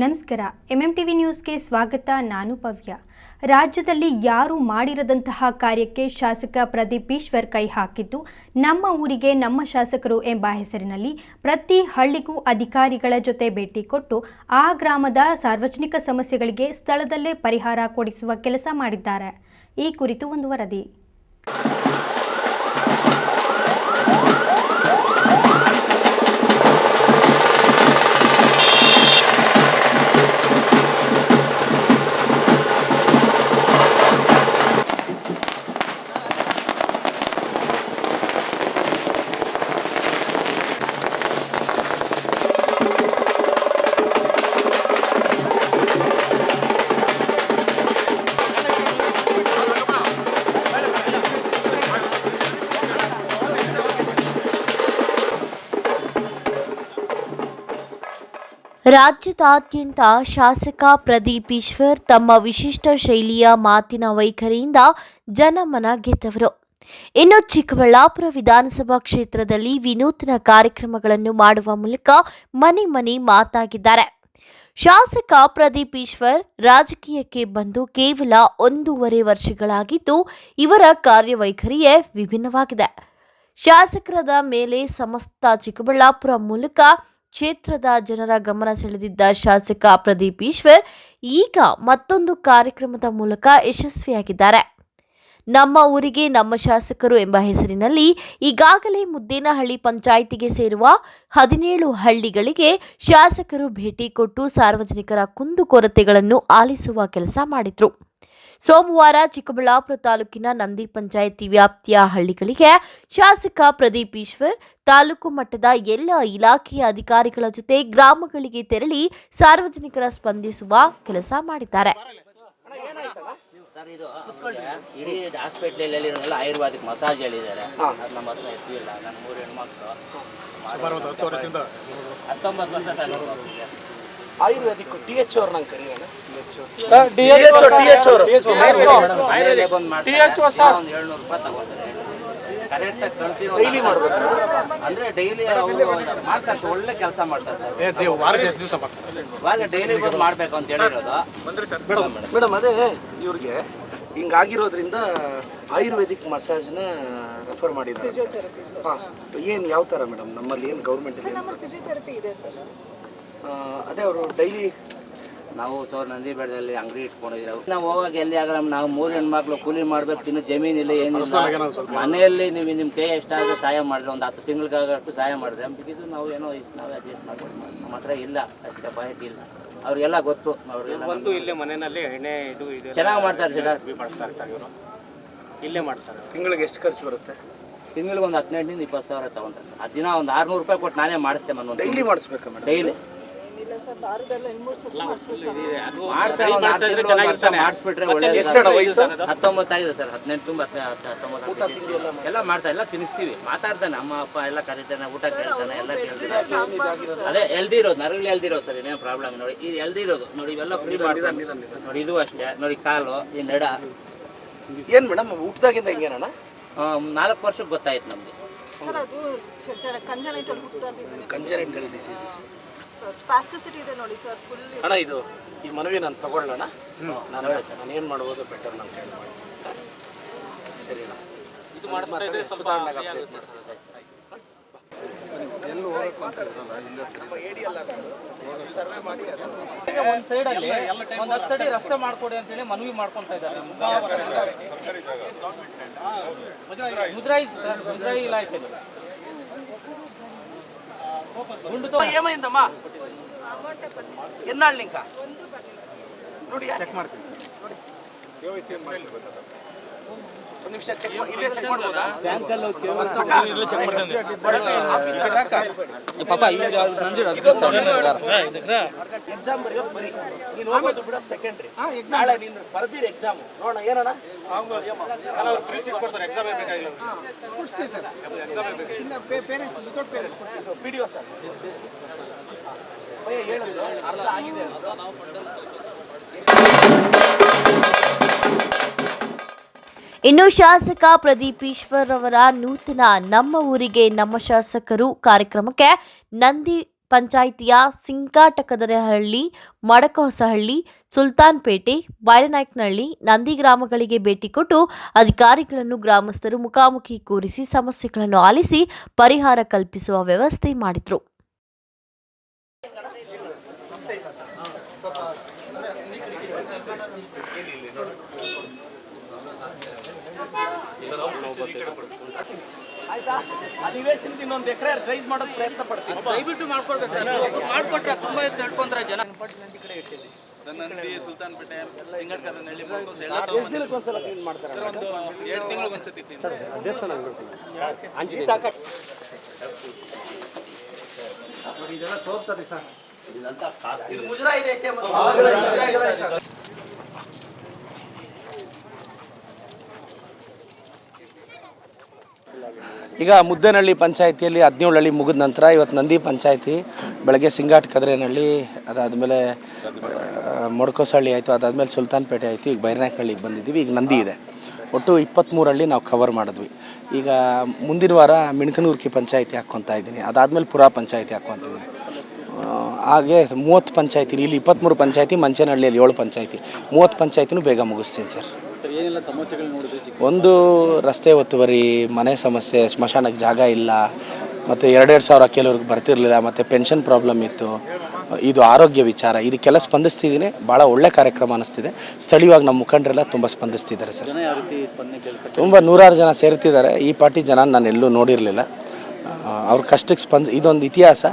ನಮಸ್ಕಾರ ಎಂಎಂಟಿವಿ ನ್ಯೂಸ್ಗೆ ಸ್ವಾಗತ. ನಾನು ಪವ್ಯ. ರಾಜ್ಯದಲ್ಲಿ ಯಾರು ಮಾಡಿರದಂತಹ ಕಾರ್ಯಕ್ಕೆ ಶಾಸಕ ಪ್ರದೀಪ್ ಈಶ್ವರ್ ಕೈ ಹಾಕಿದ್ದು ನಮ್ಮ ಊರಿಗೆ ನಮ್ಮ ಶಾಸಕರು ಎಂಬ ಹೆಸರಿನಲ್ಲಿ ಪ್ರತಿ ಹಳ್ಳಿಗೂ ಅಧಿಕಾರಿಗಳ ಜೊತೆ ಭೇಟಿ ಕೊಟ್ಟು ಆ ಗ್ರಾಮದ ಸಾರ್ವಜನಿಕ ಸಮಸ್ಯೆಗಳಿಗೆ ಸ್ಥಳದಲ್ಲೇ ಪರಿಹಾರ ಕೊಡಿಸುವ ಕೆಲಸ ಮಾಡಿದ್ದಾರೆ. ಈ ಕುರಿತು ಒಂದು ವರದಿ. ರಾಜ್ಯದಾದ್ಯಂತ ಶಾಸಕ ಪ್ರದೀಪ್ ಈಶ್ವರ್ ತಮ್ಮ ವಿಶಿಷ್ಟ ಶೈಲಿಯ ಮಾತಿನ ವೈಖರಿಯಿಂದ ಜನಮನ ಗೆದ್ದವರು. ಇನ್ನು ಚಿಕ್ಕಬಳ್ಳಾಪುರ ವಿಧಾನಸಭಾ ಕ್ಷೇತ್ರದಲ್ಲಿ ವಿನೂತನ ಕಾರ್ಯಕ್ರಮಗಳನ್ನು ಮಾಡುವ ಮೂಲಕ ಮನೆ ಮನೆ ಮಾತಾಗಿದ್ದಾರೆ. ಶಾಸಕ ಪ್ರದೀಪ್ ಈಶ್ವರ್ ರಾಜಕೀಯಕ್ಕೆ ಬಂದು ಕೇವಲ 1.5 ವರ್ಷಗಳಾಗಿದ್ದು ಇವರ ಕಾರ್ಯವೈಖರಿಯೇ ವಿಭಿನ್ನವಾಗಿದೆ. ಶಾಸಕರಾದ ಮೇಲೆ ಸಮಸ್ತ ಚಿಕ್ಕಬಳ್ಳಾಪುರ ಮೂಲಕ ಕ್ಷೇತ್ರದ ಜನರ ಗಮನ ಸೆಳೆದಿದ್ದ ಶಾಸಕ ಪ್ರದೀಪ್ ಈಶ್ವರ್ ಈಗ ಮತ್ತೊಂದು ಕಾರ್ಯಕ್ರಮದ ಮೂಲಕ ಯಶಸ್ವಿಯಾಗಿದ್ದಾರೆ. ನಮ್ಮ ಊರಿಗೆ ನಮ್ಮ ಶಾಸಕರು ಎಂಬ ಹೆಸರಿನಲ್ಲಿ ಈಗಾಗಲೇ ಮುದ್ದೇನಹಳ್ಳಿ ಪಂಚಾಯಿತಿಗೆ ಸೇರುವ 17 ಹಳ್ಳಿಗಳಿಗೆ ಶಾಸಕರು ಭೇಟಿ ಕೊಟ್ಟು ಸಾರ್ವಜನಿಕರ ಕುಂದುಕೊರತೆಗಳನ್ನು ಆಲಿಸುವ ಕೆಲಸ ಮಾಡಿದ್ರು. ಸೋಮವಾರ ಚಿಕ್ಕಬಳ್ಳಾಪುರ ತಾಲೂಕಿನ ನಂದಿ ಪಂಚಾಯಿತಿ ವ್ಯಾಪ್ತಿಯ ಹಳ್ಳಿಗಳಿಗೆ ಶಾಸಕ ಪ್ರದೀಪ್ ಈಶ್ವರ್ ತಾಲೂಕು ಮಟ್ಟದ ಎಲ್ಲ ಇಲಾಖೆಯ ಅಧಿಕಾರಿಗಳ ಜೊತೆ ಗ್ರಾಮಗಳಿಗೆ ತೆರಳಿ ಸಾರ್ವಜನಿಕರ ಸ್ಪಂದಿಸುವ ಕೆಲಸ ಮಾಡಿದ್ದಾರೆ. ಇಡೀ ಹಾಸ್ಪಿಟಲ್ ಆಯುರ್ವೇದಿಕ್ ಮಸಾಜ್ ಹೇಳಿದ್ದಾರೆ. ನಮ್ಮ ಹತ್ರ ಎತ್ತಿಲ್ಲ. ನನ್ನ 3 ಹೆಣ್ಮಕ್ಳು 19 ವರ್ಷ ಆಯುರ್ವೇದಿಕ್ DH ಅವ್ರು ನಂಗೆ ಕರೀರೋಣ. ಡೈಲಿ ಮಾಡ್ಬೇಕು ಅಂದ್ರೆ ಡೈಲಿ ಮಾಡ್ತಾರೆ ಸರ್. ಒಳ್ಳೆ ಕೆಲಸ ಮಾಡ್ತಾರೆ ಸರ್. ಡೈಲಿ ಬಂದು ಮಾಡ್ಬೇಕು ಅಂತ ಹೇಳಿರೋದು. ಮೇಡಮ್ ಅದೇ ಇವ್ರಿಗೆ ಹಿಂಗಾಗಿರೋದ್ರಿಂದ ಆಯುರ್ವೇದಿಕ್ ಮಸಾಜ್ನ ರೆಫರ್ ಮಾಡಿದ್ದಾರೆ. ಹಾಂ, ಏನು ಯಾವ ಥರ ಮೇಡಮ್? ನಮ್ಮಲ್ಲಿ ಏನು ಗೌರ್ಮೆಂಟ್ ಫಿಸಿಯೋಥೆರಪಿ ಇದೆ ಸರ್. ಅದೇ ಅವರು ಡೈಲಿ ನಾವು ಸರ್ ನಂದಿ ಬೆಟ್ಟದಲ್ಲಿ ಅಂಗಡಿ ಇಟ್ಕೊಂಡಿದ್ದೀವಿ. ನಾವು ಹೋಗಾಗ ಎಲ್ಲಿ ಆಗಲ್ಲ. ನಾವು 3 ಹೆಣ್ಮಕ್ಳು ಕೂಲಿ ಮಾಡ್ಬೇಕು, ತಿನ್ನು ಜಮೀನಿಲ್ಲ, ಏನಿಲ್ಲ. ಮನೆಯಲ್ಲಿ ನೀವು ನಿಮ್ಮ ಕೈ ಎಷ್ಟಾದರೂ ಸಹಾಯ ಮಾಡಿದ್ರೆ ಒಂದು 10 ತಿಂಗಳಿಗಾಗಷ್ಟು ಸಹಾಯ ಮಾಡಿದ್ರೆ ಅಂಬಿಕಿದ್ದು ನಾವು ಏನೋ ಇಷ್ಟು ನಾವು ಅಡ್ಜಸ್ಟ್ ಮಾಡ್ಬೋದು. ನಮ್ಮ ಹತ್ರ ಇಲ್ಲ ಅಷ್ಟು ಕೆಪಾಸಿಟಿ ಇಲ್ಲ. ಅವ್ರಿಗೆಲ್ಲ ಗೊತ್ತು. ಒಂದು ಇಲ್ಲೇ ಮನೆಯಲ್ಲಿ ಎಣ್ಣೆ ಇದು ಚೆನ್ನಾಗಿ ಮಾಡ್ತಾರೆ ಸರ್. ಮಾಡ್ತಾರೆ ಸರ್. ಇವರು ಇಲ್ಲೇ ಮಾಡ್ತಾರೆ. ತಿಂಗಳಿಗೆ ಎಷ್ಟು ಖರ್ಚು ಬರುತ್ತೆ? ತಿಂಗಳಿಗೆ ಒಂದು 18 20 ಸಾವಿರ ತಗೊಂತಾರೆ. ಆ ದಿನ ಒಂದು 600 ರೂಪಾಯಿ ಕೊಟ್ಟು ನಾನೇ ಮಾಡಿಸ್ತೇ. ಮನೆ ಡೈಲಿ ಮಾಡಿಸ್ಬೇಕಾ ಮೇಡಮ್? ಡೈಲಿ ಮಾಡಿಸ್ಬಿಟ್ರೆ ಒಳ್ಳೆ. 19 ಆಗಿದೆ ಸರ್. 18 ತುಂಬ 19 ಎಲ್ಲ ಮಾಡ್ತಾ ಎಲ್ಲ ತಿನ್ನಿಸ್ತೀವಿ. ಮಾತಾಡ್ತಾನೆ ಅಮ್ಮ ಅಪ್ಪ ಎಲ್ಲ ಕರೀತಾನೆ, ಊಟ ಕೇಳ್ತಾನೆ, ಎಲ್ಲ ಕೇಳ್ತಾನೆ. ಅದೇ ಎಲ್ದಿ ಇರೋದು, ನರಗಳು ಎಲ್ದಿ ಇರೋದು ಸರ್. ಏನೇನು ಪ್ರಾಬ್ಲಮ್ ನೋಡಿ, ಇದು ಎಲ್ದಿ ಇರೋದು ನೋಡಿ. ಇವೆಲ್ಲ ಫ್ರೀ ಮಾಡ್ತಾನೆ ನೋಡಿ. ಇದು ಅಷ್ಟೇ ನೋಡಿ. ಕಾಲು ಈ ನಡ ಏನು ಮೇಡಮ್ ಹುಟ್ಟಿದಾಗಿಂದ ಹಿಂಗೇನಣ್ಣ? 4 ವರ್ಷಕ್ಕೆ ಗೊತ್ತಾಯ್ತು ನಮಗೆ. ಕಂಜನೈಟಲ್ ಡಿಸೀಸಸ್ ಸ್ಪಾಸ್ಟಿಸಿಟಿ ಇದೆ ನೋಡಿ ಸರ್. ಫುಲ್ ಅಣ್ಣ ಇದು ಈ ಮನವಿ ನಾನು ತಗೊಳ್ಳೋಣ. ನಾನು ಏನು ಮಾಡ್ಬೋದು ಬೆಟರ್ ನಾನು ಕೇಳಿ ಮಾಡಿ. ಸರಿ ಅಣ್ಣ, ಇದು ಮಾಡಿಸ್ತಾ ಸ್ವಲ್ಪ ಒಂದು ಸೈಡಲ್ಲಿ ಒಂದು 10 ಅಡಿ ರಸ್ತೆ ಮಾಡ್ಕೊಡಿ ಅಂತೇಳಿ ಮನವಿ ಮಾಡ್ಕೊಳ್ತಾ ಇದ್ದಾರೆ. ಮುದ್ರಾಯಿ ಇಲಾಖೆ ಏమైందమ్మా? ఎన్నాళ్ళు ఇంకా ನೋಡಿ ಚೆಕ್ ಮಾಡ್ತೀನಿ. ಒಂದು ನಿಮಿಷ ಚೆಕ್ ಮಾಡಿ. ಇಲ್ಲೇ ಚೆಕ್ ಮಾಡ್ಬೋದಾ? ಬ್ಯಾಂಕಲ್ಲಿ ಇಲ್ಲೇ ಚೆಕ್ ಮಾಡ್ತೀನಿ. ಪಾಪ ಎಕ್ಸಾಮ್ ಬರೆಯೋದು ಬರೀ ನೀನು ಹೋಗೋದು ಬಿಡೋದು ಸೆಕೆಂಡ್ರಿ. ನಾಳೆ ನೀನು ಬರ್ದಿರಿ ಎಕ್ಸಾಮ್ ನೋಡೋಣ ಏನಣ್ಣ. ಅವ್ರು ಫ್ರೀ ಸೀಟ್ ಕೊಡ್ತಾರೆ. ಎಕ್ಸಾಮ್ ಬೇಕಾಗಿಲ್ಲ. PDO ಸರ್ ಹೇಳಿದ್ರು ಅರ್ಧ ಆಗಿದೆ. ಇನ್ನು ಶಾಸಕ ಪ್ರದೀಪ್ ಈಶ್ವರ್ ಅವರ ನೂತನ ನಮ್ಮ ಊರಿಗೆ ನಮ್ಮ ಶಾಸಕರು ಕಾರ್ಯಕ್ರಮಕ್ಕೆ ನಂದಿ ಪಂಚಾಯಿತಿಯ ಸಿಂಕಾಟಕದನಹಳ್ಳಿ, ಮಡಕಹೊಸಹಳ್ಳಿ, ಸುಲ್ತಾನ್ಪೇಟೆ, ಬೈರನಾಯ್ಕನಹಳ್ಳಿ, ನಂದಿ ಗ್ರಾಮಗಳಿಗೆ ಭೇಟಿ ಕೊಟ್ಟು ಅಧಿಕಾರಿಗಳನ್ನು ಗ್ರಾಮಸ್ಥರು ಮುಖಾಮುಖಿ ಕೂರಿಸಿ ಸಮಸ್ಯೆಗಳನ್ನು ಆಲಿಸಿ ಪರಿಹಾರ ಕಲ್ಪಿಸುವ ವ್ಯವಸ್ಥೆ ಮಾಡಿದರು. ಅಧಿವೇಶನದ ಇನ್ನೊಂದು ಎಕರೆ ರೈಸ್ ಮಾಡೋಕೆ ಪ್ರಯತ್ನ ಪಡ್ತೀವಿ. ದಯವಿಟ್ಟು ಮಾಡ್ಕೊಡ್ಬೇಕು ಸರ್. ಮಾಡ್ಕೊಟ್ರೆ ತುಂಬಾ ತಿಳ್ಕೊಂಡ್ರೆ ಜನ. ನಂದಿ, ಸುಲ್ತಾನ್ಪೇಟೆ, ಸಿಂಗಡ್ಕದನಹಳ್ಳಿ, ಒಂದ್ಸಲ ಕ್ಲೀನ್ ಮಾಡ್ತಾರೆ ಸರ್. ಒಂದು 2 ತಿಂಗಳಿಗೆ ಒಂದ್ಸತಿ ಕ್ಲೀನ್ ಇದೆಲ್ಲ ಸೋಪ್ತಾರೆ ಸರ್. ಇದು ಮುಜರಾ ಇದೆ. ಈಗ ಮುದ್ದೇನಹಳ್ಳಿ ಪಂಚಾಯತಿಯಲ್ಲಿ 17 ಹಳ್ಳಿ ಮುಗಿದ ನಂತರ ಇವತ್ತು ನಂದಿ ಪಂಚಾಯತಿ ಬೆಳಗ್ಗೆ ಸಿಂಗಾಟಕದ್ರೇನಹಳ್ಳಿ, ಅದಾದಮೇಲೆ ಮೊಡಕೋಸಹಳ್ಳಿ ಆಯಿತು, ಅದಾದಮೇಲೆ ಸುಲ್ತಾನ್ಪೇಟೆ ಆಯಿತು, ಈಗ ಬೈರನಾಯ್ಕನಹಳ್ಳಿಗೆ ಬಂದಿದ್ದೀವಿ. ಈಗ ನಂದಿ ಇದೆ. ಒಟ್ಟು 23 ಹಳ್ಳಿ ನಾವು ಕವರ್ ಮಾಡಿದ್ವಿ. ಈಗ ಮುಂದಿನ ವಾರ ಮಿಣಕನೂರ್ಕಿ ಪಂಚಾಯತಿ ಹಾಕ್ಕೊತಾ ಇದ್ದೀನಿ, ಅದಾದಮೇಲೆ ಪುರಾ ಪಂಚಾಯತಿ ಹಾಕ್ಕೊತಿದ್ದೀನಿ. ಹಾಗೆ 30 ಪಂಚಾಯತಿ, ಇಲ್ಲಿ 23 ಪಂಚಾಯತಿ, ಮಂಚೇನಹಳ್ಳಿಯಲ್ಲಿ 7 ಪಂಚಾಯತಿ, 30 ಪಂಚಾಯತಿನೂ ಬೇಗ ಮುಗಿಸ್ತೀನಿ ಸರ್. ಏನೆಲ್ಲ ಸಮಸ್ಯೆಗಳು ನೋಡಿದ್ರಿ? ಒಂದು ರಸ್ತೆ ಒತ್ತುವರಿ, ಮನೆ ಸಮಸ್ಯೆ, ಸ್ಮಶಾನಕ್ಕೆ ಜಾಗ ಇಲ್ಲ, ಮತ್ತು 2-2 ಸಾವಿರ ಕೆಲವ್ರಿಗೆ ಬರ್ತಿರಲಿಲ್ಲ, ಮತ್ತು ಪೆನ್ಷನ್ ಪ್ರಾಬ್ಲಮ್ ಇತ್ತು. ಇದು ಆರೋಗ್ಯ ವಿಚಾರ, ಇದಕ್ಕೆಲ್ಲ ಸ್ಪಂದಿಸ್ತಿದ್ದೀನಿ. ಭಾಳ ಒಳ್ಳೆ ಕಾರ್ಯಕ್ರಮ ಅನ್ನಿಸ್ತಿದೆ. ಸ್ಥಳೀಯವಾಗಿ ನಮ್ಮ ಮುಖಂಡರೆಲ್ಲ ತುಂಬ ಸ್ಪಂದಿಸ್ತಿದ್ದಾರೆ ಸರ್. ತುಂಬ 100 ಜನ ಸೇರ್ತಿದ್ದಾರೆ. ಈ ಪಾರ್ಟಿ ಜನ ನಾನು ಎಲ್ಲೂ ನೋಡಿರಲಿಲ್ಲ. ಅವ್ರ ಕಷ್ಟಕ್ಕೆ ಇದೊಂದು ಇತಿಹಾಸ.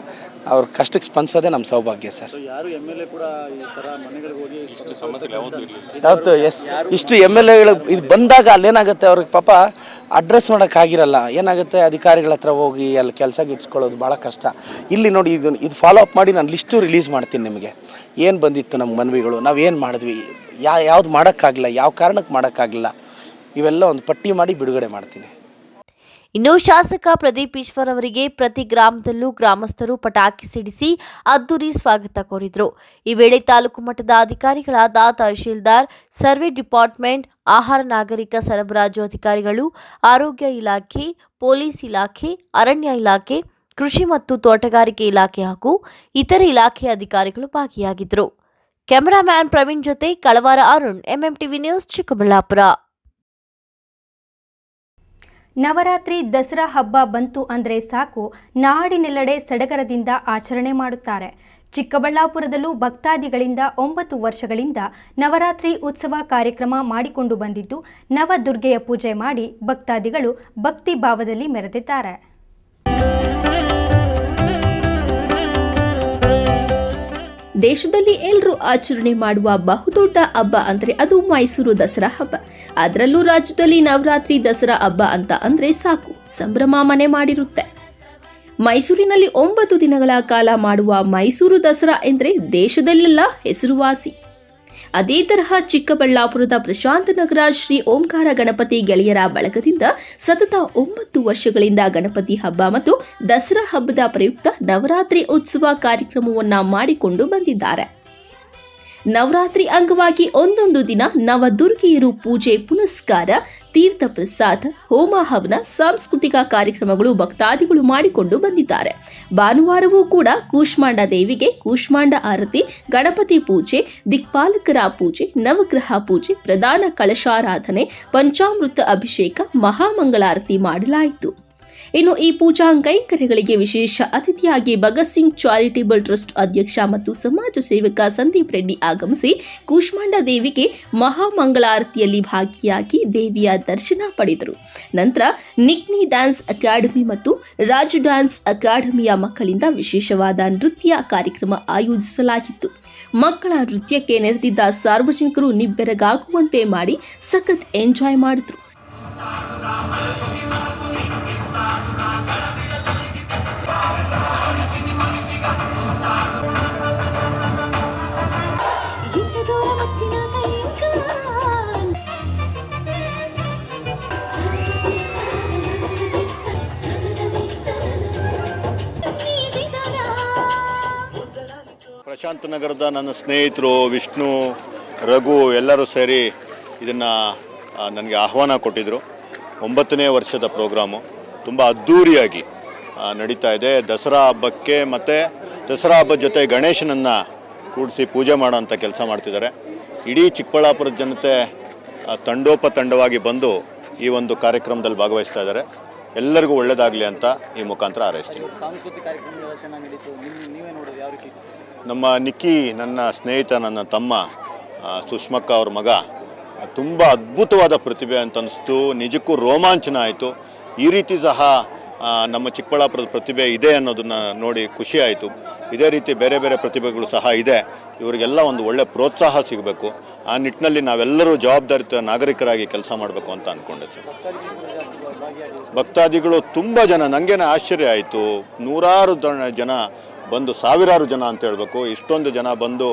ಅವ್ರ ಕಷ್ಟಕ್ಕೆ ಸ್ಪಂದಿಸೋದೇ ನಮ್ಮ ಸೌಭಾಗ್ಯ ಸರ್. ಯಾರು MLA ಕೂಡ ಈ ಥರ ಮನೆಗಳಿಗೆ ಹೋಗಿ ಇಷ್ಟು ಸಮಸ್ಯೆಗಳು ಯಾವತ್ತು ಇಷ್ಟು MLAಗಳು ಇದು ಬಂದಾಗ ಅಲ್ಲೇನಾಗುತ್ತೆ, ಅವ್ರಿಗೆ ಪಾಪ ಅಡ್ರೆಸ್ ಮಾಡೋಕ್ಕಾಗಿರಲ್ಲ. ಏನಾಗುತ್ತೆ, ಅಧಿಕಾರಿಗಳ ಹತ್ರ ಹೋಗಿ ಅಲ್ಲಿ ಕೆಲಸ ಗಿಟ್ಸ್ಕೊಳ್ಳೋದು ಭಾಳ ಕಷ್ಟ. ಇಲ್ಲಿ ನೋಡಿ, ಇದು ಫಾಲೋ ಅಪ್ ಮಾಡಿ ನಾನು ಲಿಸ್ಟು ರಿಲೀಸ್ ಮಾಡ್ತೀನಿ ನಿಮಗೆ. ಏನು ಬಂದಿತ್ತು ನಮ್ಮ ಮನವಿಗಳು, ನಾವು ಏನು ಮಾಡಿದ್ವಿ, ಯಾವ್ದು ಮಾಡೋಕ್ಕಾಗಲಿಲ್ಲ, ಯಾವ ಕಾರಣಕ್ಕೆ ಮಾಡೋಕ್ಕಾಗಲಿಲ್ಲ, ಇವೆಲ್ಲ ಒಂದು ಪಟ್ಟಿ ಮಾಡಿ ಬಿಡುಗಡೆ ಮಾಡ್ತೀನಿ. ಇನ್ನು ಶಾಸಕ ಪ್ರದೀಪ್ ಈಶ್ವರ್ ಅವರಿಗೆ ಪ್ರತಿ ಗ್ರಾಮದಲ್ಲೂ ಗ್ರಾಮಸ್ಥರು ಪಟಾಕಿ ಸಿಡಿಸಿ ಅದ್ದೂರಿ ಸ್ವಾಗತ ಕೋರಿದರು. ಈ ವೇಳೆ ತಾಲೂಕು ಮಟ್ಟದ ಅಧಿಕಾರಿಗಳಾದ ತಹಶೀಲ್ದಾರ್, ಸರ್ವೆ ಡಿಪಾರ್ಟ್ಮೆಂಟ್, ಆಹಾರ ನಾಗರಿಕ ಸರಬರಾಜು ಅಧಿಕಾರಿಗಳು, ಆರೋಗ್ಯ ಇಲಾಖೆ, ಪೊಲೀಸ್ ಇಲಾಖೆ, ಅರಣ್ಯ ಇಲಾಖೆ, ಕೃಷಿ ಮತ್ತು ತೋಟಗಾರಿಕೆ ಇಲಾಖೆ ಹಾಗೂ ಇತರೆ ಇಲಾಖೆಯ ಅಧಿಕಾರಿಗಳು ಭಾಗಿಯಾಗಿದ್ದರು. ಕ್ಯಾಮರಾಮ್ಯಾನ್ ಪ್ರವೀಣ್ ಜೊತೆ ಕಳವಾರ ಅರುಣ್, MMTV ನ್ಯೂಸ್, ಚಿಕ್ಕಬಳ್ಳಾಪುರ. ನವರಾತ್ರಿ ದಸರಾ ಹಬ್ಬ ಬಂತು ಅಂದರೆ ಸಾಕು, ನಾಡಿನೆಲ್ಲೆಡೆ ಸಡಗರದಿಂದ ಆಚರಣೆ ಮಾಡುತ್ತಾರೆ. ಚಿಕ್ಕಬಳ್ಳಾಪುರದಲ್ಲೂ ಭಕ್ತಾದಿಗಳಿಂದ 9 ವರ್ಷಗಳಿಂದ ನವರಾತ್ರಿ ಉತ್ಸವ ಕಾರ್ಯಕ್ರಮ ಮಾಡಿಕೊಂಡು ಬಂದಿದ್ದು, ನವದುರ್ಗೆಯ ಪೂಜೆ ಮಾಡಿ ಭಕ್ತಾದಿಗಳು ಭಕ್ತಿ ಭಾವದಲ್ಲಿ ಮೆರೆದಿದ್ದಾರೆ. ದೇಶದಲ್ಲಿ ಎಲ್ಲರೂ ಆಚರಣೆ ಮಾಡುವ ಬಹುದೊಡ್ಡ ಹಬ್ಬ ಅಂದ್ರೆ ಅದು ಮೈಸೂರು ದಸರಾ ಹಬ್ಬ. ಅದರಲ್ಲೂ ರಾಜ್ಯದಲ್ಲಿ ನವರಾತ್ರಿ ದಸರಾ ಹಬ್ಬ ಅಂತ ಅಂದ್ರೆ ಸಾಕು, ಸಂಭ್ರಮ ಮನೆ ಮಾಡಿರುತ್ತೆ. ಮೈಸೂರಿನಲ್ಲಿ 9 ದಿನಗಳ ಕಾಲ ಮಾಡುವ ಮೈಸೂರು ದಸರಾ ಎಂದ್ರೆ ದೇಶದಲ್ಲೆಲ್ಲ ಹೆಸರುವಾಸಿ. ಅದೇ ತರಹ ಚಿಕ್ಕಬಳ್ಳಾಪುರದ ಪ್ರಶಾಂತನಗರ ಶ್ರೀ ಓಂಕಾರ ಗಣಪತಿ ಗೆಳೆಯರ ಬಳಗದಿಂದ ಸತತ 9 ವರ್ಷಗಳಿಂದ ಗಣಪತಿ ಹಬ್ಬ ಮತ್ತು ದಸರಾ ಹಬ್ಬದ ಪ್ರಯುಕ್ತ ನವರಾತ್ರಿ ಉತ್ಸವ ಕಾರ್ಯಕ್ರಮವನ್ನ ಮಾಡಿಕೊಂಡು ಬಂದಿದ್ದಾರೆ. ನವರಾತ್ರಿ ಅಂಗವಾಗಿ ಒಂದೊಂದು ದಿನ ನವದುರ್ಗೆಯರು ಪೂಜೆ ಪುನಸ್ಕಾರ, ತೀರ್ಥ ಪ್ರಸಾದ, ಹೋಮ ಹವನ, ಸಾಂಸ್ಕೃತಿಕ ಕಾರ್ಯಕ್ರಮಗಳು ಭಕ್ತಾದಿಗಳು ಮಾಡಿಕೊಂಡು ಬಂದಿದ್ದಾರೆ. ಭಾನುವಾರವೂ ಕೂಡ ಕೂಷ್ಮಾಂಡ ದೇವಿಗೆ ಕೂಷ್ಮಾಂಡ ಆರತಿ, ಗಣಪತಿ ಪೂಜೆ, ದಿಕ್ಪಾಲಕರ ಪೂಜೆ, ನವಗ್ರಹ ಪೂಜೆ, ಪ್ರಧಾನ ಕಳಶಾರಾಧನೆ, ಪಂಚಾಮೃತ ಅಭಿಷೇಕ, ಮಹಾಮಂಗಳಾರತಿ ಮಾಡಲಾಯಿತು. ಇನ್ನು ಈ ಪೂಜಾ ಕೈಂಕರ್ಯಗಳಿಗೆ ವಿಶೇಷ ಅತಿಥಿಯಾಗಿ ಭಗತ್ ಸಿಂಗ್ ಚಾರಿಟೇಬಲ್ ಟ್ರಸ್ಟ್ ಅಧ್ಯಕ್ಷ ಮತ್ತು ಸಮಾಜ ಸೇವಕ ಸಂದೀಪ್ ರೆಡ್ಡಿ ಆಗಮಿಸಿ ಕೂಷ್ಮಾಂಡ ದೇವಿಗೆ ಮಹಾಮಂಗಳಾರತಿಯಲ್ಲಿ ಭಾಗಿಯಾಗಿ ದೇವಿಯ ದರ್ಶನ ಪಡೆದರು. ನಂತರ ನಿಕ್ನಿ ಡ್ಯಾನ್ಸ್ ಅಕಾಡೆಮಿ ಮತ್ತು ರಾಜ್ ಡ್ಯಾನ್ಸ್ ಅಕಾಡೆಮಿಯ ಮಕ್ಕಳಿಂದ ವಿಶೇಷವಾದ ನೃತ್ಯ ಕಾರ್ಯಕ್ರಮ ಆಯೋಜಿಸಲಾಗಿತ್ತು. ಮಕ್ಕಳ ನೃತ್ಯಕ್ಕೆ ನೆರೆದಿದ್ದ ಸಾರ್ವಜನಿಕರು ನಿಬ್ಬೆರಗಾಗುವಂತೆ ಮಾಡಿ ಸಖತ್ ಎಂಜಾಯ್ ಮಾಡಿದ್ರು. ಪ್ರಶಾಂತ ನಗರದ ನನ್ನ ಸ್ನೇಹಿತರು ವಿಷ್ಣು, ರಘು ಎಲ್ಲರೂ ಸೇರಿ ಇದನ್ನು ನನಗೆ ಆಹ್ವಾನ ಕೊಟ್ಟಿದ್ದರು. 9ನೇ ವರ್ಷದ ಪ್ರೋಗ್ರಾಮು ತುಂಬ ಅದ್ಧೂರಿಯಾಗಿ ನಡೀತಾ ಇದೆ. ದಸರಾ ಹಬ್ಬಕ್ಕೆ ಮತ್ತು ದಸರಾ ಹಬ್ಬದ ಜೊತೆ ಗಣೇಶನನ್ನು ಕೂಡಿಸಿ ಪೂಜೆ ಮಾಡೋಂಥ ಕೆಲಸ ಮಾಡ್ತಿದ್ದಾರೆ. ಇಡೀ ಚಿಕ್ಕಬಳ್ಳಾಪುರದ ಜನತೆ ತಂಡೋಪತಂಡವಾಗಿ ಬಂದು ಈ ಒಂದು ಕಾರ್ಯಕ್ರಮದಲ್ಲಿ ಭಾಗವಹಿಸ್ತಾ ಇದ್ದಾರೆ. ಎಲ್ಲರಿಗೂ ಒಳ್ಳೆಯದಾಗಲಿ ಅಂತ ಈ ಮುಖಾಂತರ ಹಾರೈಸ್ತೀನಿ. ಸಾಂಸ್ಕೃತಿಕ ಕಾರ್ಯಕ್ರಮಗಳೆಲ್ಲ ಚೆನ್ನಾಗಿ ನಡೀತು. ನೀವೇ ನೋಡೋದು ಯಾವ ರೀತಿ? ನಮ್ಮ ನಿಕ್ಕಿ, ನನ್ನ ಸ್ನೇಹಿತ, ನನ್ನ ತಮ್ಮ ಸುಷ್ಮಕ್ಕ ಅವ್ರ ಮಗ ತುಂಬ ಅದ್ಭುತವಾದ ಪ್ರತಿಭೆ ಅಂತ ಅನಿಸ್ತು. ನಿಜಕ್ಕೂ ರೋಮಾಂಚನ ಆಯಿತು. ಈ ರೀತಿ ಸಹ ನಮ್ಮ ಚಿಕ್ಕಬಳ್ಳಾಪುರದ ಪ್ರತಿಭೆ ಇದೆ ಅನ್ನೋದನ್ನು ನೋಡಿ ಖುಷಿ ಆಯಿತು. ಇದೇ ರೀತಿ ಬೇರೆ ಬೇರೆ ಪ್ರತಿಭೆಗಳು ಸಹ ಇದೆ. ಇವರಿಗೆಲ್ಲ ಒಂದು ಒಳ್ಳೆ ಪ್ರೋತ್ಸಾಹ ಸಿಗಬೇಕು. ಆ ನಿಟ್ಟಿನಲ್ಲಿ ನಾವೆಲ್ಲರೂ ಜವಾಬ್ದಾರಿತ ನಾಗರಿಕರಾಗಿ ಕೆಲಸ ಮಾಡಬೇಕು ಅಂತ ಅಂದ್ಕೊಂಡೆ ಸರ್. ಭಕ್ತಾದಿಗಳು ತುಂಬ ಜನ, ನನಗೇನೆ ಆಶ್ಚರ್ಯ ಆಯಿತು. ನೂರಾರು ಜನ ಬಂದು, ಸಾವಿರಾರು ಜನ ಅಂತ ಹೇಳಬೇಕು, ಇಷ್ಟೊಂದು ಜನ ಬಂದು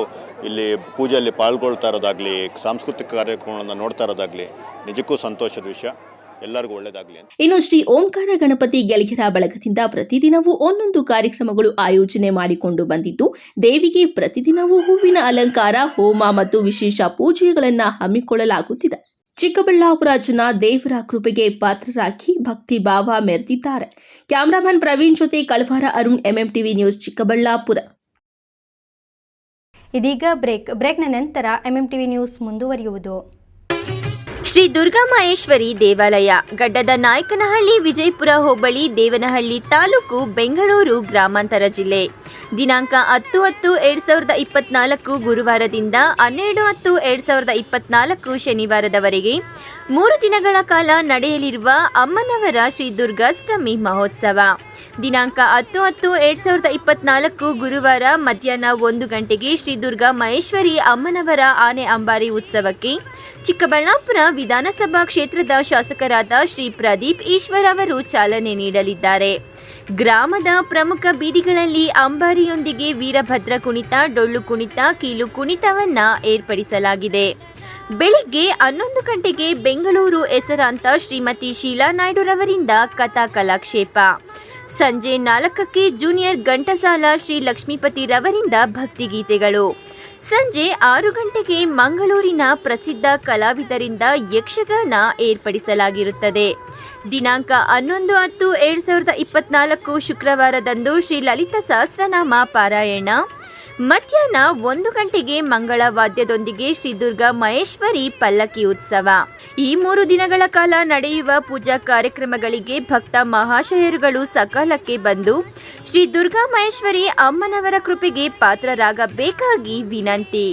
ಇಲ್ಲಿ ಪೂಜೆಯಲ್ಲಿ ಪಾಲ್ಗೊಳ್ತಾ ಇರೋದಾಗಲಿ, ಸಾಂಸ್ಕೃತಿಕ ಕಾರ್ಯಕ್ರಮಗಳನ್ನು ನೋಡ್ತಾ ಇರೋದಾಗಲಿ ನಿಜಕ್ಕೂ ಸಂತೋಷದ ವಿಷಯ. ಎಲ್ಲರಿಗೂ ಒಳ್ಳೆಯದಾಗಲಿ ಅಂತ. ಇನ್ನು ಶ್ರೀ ಓಂಕಾರ ಗಣಪತಿ ಗೆಳಗೆರ ಬಳಗದಿಂದ ಪ್ರತಿದಿನವೂ ಒಂದೊಂದು ಕಾರ್ಯಕ್ರಮಗಳು ಆಯೋಜನೆ ಮಾಡಿಕೊಂಡು ಬಂದಿದ್ದು, ದೇವಿಗೆ ಪ್ರತಿದಿನವೂ ಹೂವಿನ ಅಲಂಕಾರ, ಹೋಮ ಮತ್ತು ವಿಶೇಷ ಪೂಜೆಗಳನ್ನು ಹಮ್ಮಿಕೊಳ್ಳಲಾಗುತ್ತಿದೆ. ಚಿಕ್ಕಬಳ್ಳಾಪುರ ಜನ ದೇವರ ಕೃಪೆಗೆ ಪಾತ್ರರಾಗಿ ಭಕ್ತಿ ಭಾವ ಮೆರೆದಿದ್ದಾರೆ. ಕ್ಯಾಮರಾಮನ್ ಪ್ರವೀಣ್ ಜೊತೆ ಕಳವಾರ ಅರುಣ್, ಎಂಎಂಟಿವಿ ನ್ಯೂಸ್, ಚಿಕ್ಕಬಳ್ಳಾಪುರ. ಇದೀಗ ಬ್ರೇಕ್ನ ನಂತರ ಎಂಎಂಟಿವಿ ನ್ಯೂಸ್ ಮುಂದುವರಿಯುವುದು. ಶ್ರೀ ದುರ್ಗಾಮಹೇಶ್ವರಿ ದೇವಾಲಯ, ಗಡ್ಡದ ನಾಯಕನಹಳ್ಳಿ, ವಿಜಯಪುರ ಹೋಬಳಿ, ದೇವನಹಳ್ಳಿ ತಾಲೂಕು, ಬೆಂಗಳೂರು ಗ್ರಾಮಾಂತರ ಜಿಲ್ಲೆ. ದಿನಾಂಕ 10/10/2024 ಗುರುವಾರದಿಂದ 12/10/2024 ಶನಿವಾರದವರೆಗೆ 3 ದಿನಗಳ ಕಾಲ ನಡೆಯಲಿರುವ ಅಮ್ಮನವರ ಶ್ರೀ ದುರ್ಗಾಷ್ಟಮಿ ಮಹೋತ್ಸವ. ದಿನಾಂಕ 10/10/2024 ಗುರುವಾರ ಮಧ್ಯಾಹ್ನ 1 ಗಂಟೆಗೆ ಶ್ರೀ ದುರ್ಗಾ ಮಹೇಶ್ವರಿ ಅಮ್ಮನವರ ಆನೆ ಅಂಬಾರಿ ಉತ್ಸವಕ್ಕೆ ಚಿಕ್ಕಬಳ್ಳಾಪುರ ವಿಧಾನಸಭಾ ಕ್ಷೇತ್ರದ ಶಾಸಕರಾದ ಶ್ರೀ ಪ್ರದೀಪ್ ಈಶ್ವರ್ ಅವರು ಚಾಲನೆ ನೀಡಲಿದ್ದಾರೆ. ಗ್ರಾಮದ ಪ್ರಮುಖ ಬೀದಿಗಳಲ್ಲಿ ಅಂಬಾರಿಯೊಂದಿಗೆ ವೀರಭದ್ರ ಕುಣಿತ, ಡೊಳ್ಳು ಕುಣಿತ, ಕೀಲು ಕುಣಿತವನ್ನ ಏರ್ಪಡಿಸಲಾಗಿದೆ. ಬೆಳಿಗ್ಗೆ 11 ಗಂಟೆಗೆ ಬೆಂಗಳೂರು ಹೆಸರಾಂತ ಶ್ರೀಮತಿ ಶೀಲಾ ನಾಯ್ಡುರವರಿಂದ ಕಥಾ ಕಲಾಕ್ಷೇಪ. ಸಂಜೆ 4ಕ್ಕೆ ಜೂನಿಯರ್ ಘಂಟಸಾಲ ಶ್ರೀ ಲಕ್ಷ್ಮೀಪತಿ ರವರಿಂದ ಭಕ್ತಿಗೀತೆಗಳು. ಸಂಜೆ 6 ಗಂಟೆಗೆ ಮಂಗಳೂರಿನ ಪ್ರಸಿದ್ಧ ಕಲಾವಿದರಿಂದ ಯಕ್ಷಗಾನ ಏರ್ಪಡಿಸಲಾಗಿರುತ್ತದೆ. ದಿನಾಂಕ 11/10/2024 ಶುಕ್ರವಾರದಂದು ಶ್ರೀ ಲಲಿತ ಸಹಸ್ರನಾಮ ಪಾರಾಯಣ. ಮಧ್ಯಾಹ್ನ 1 ಗಂಟೆಗೆ ಮಂಗಳ ವಾದ್ಯದೊಂದಿಗೆ ಶ್ರೀ ದುರ್ಗಾ ಮಹೇಶ್ವರಿ ಪಲ್ಲಕ್ಕಿ ಉತ್ಸವ. ಈ 3 ದಿನಗಳ ಕಾಲ ನಡೆಯುವ ಪೂಜಾ ಕಾರ್ಯಕ್ರಮಗಳಿಗೆ ಭಕ್ತ ಮಹಾಶಯರುಗಳು ಸಕಾಲಕ್ಕೆ ಬಂದು ಶ್ರೀ ದುರ್ಗಾ ಮಹೇಶ್ವರಿ ಅಮ್ಮನವರ ಕೃಪೆಗೆ ಪಾತ್ರರಾಗಬೇಕಾಗಿ ವಿನಂತಿ.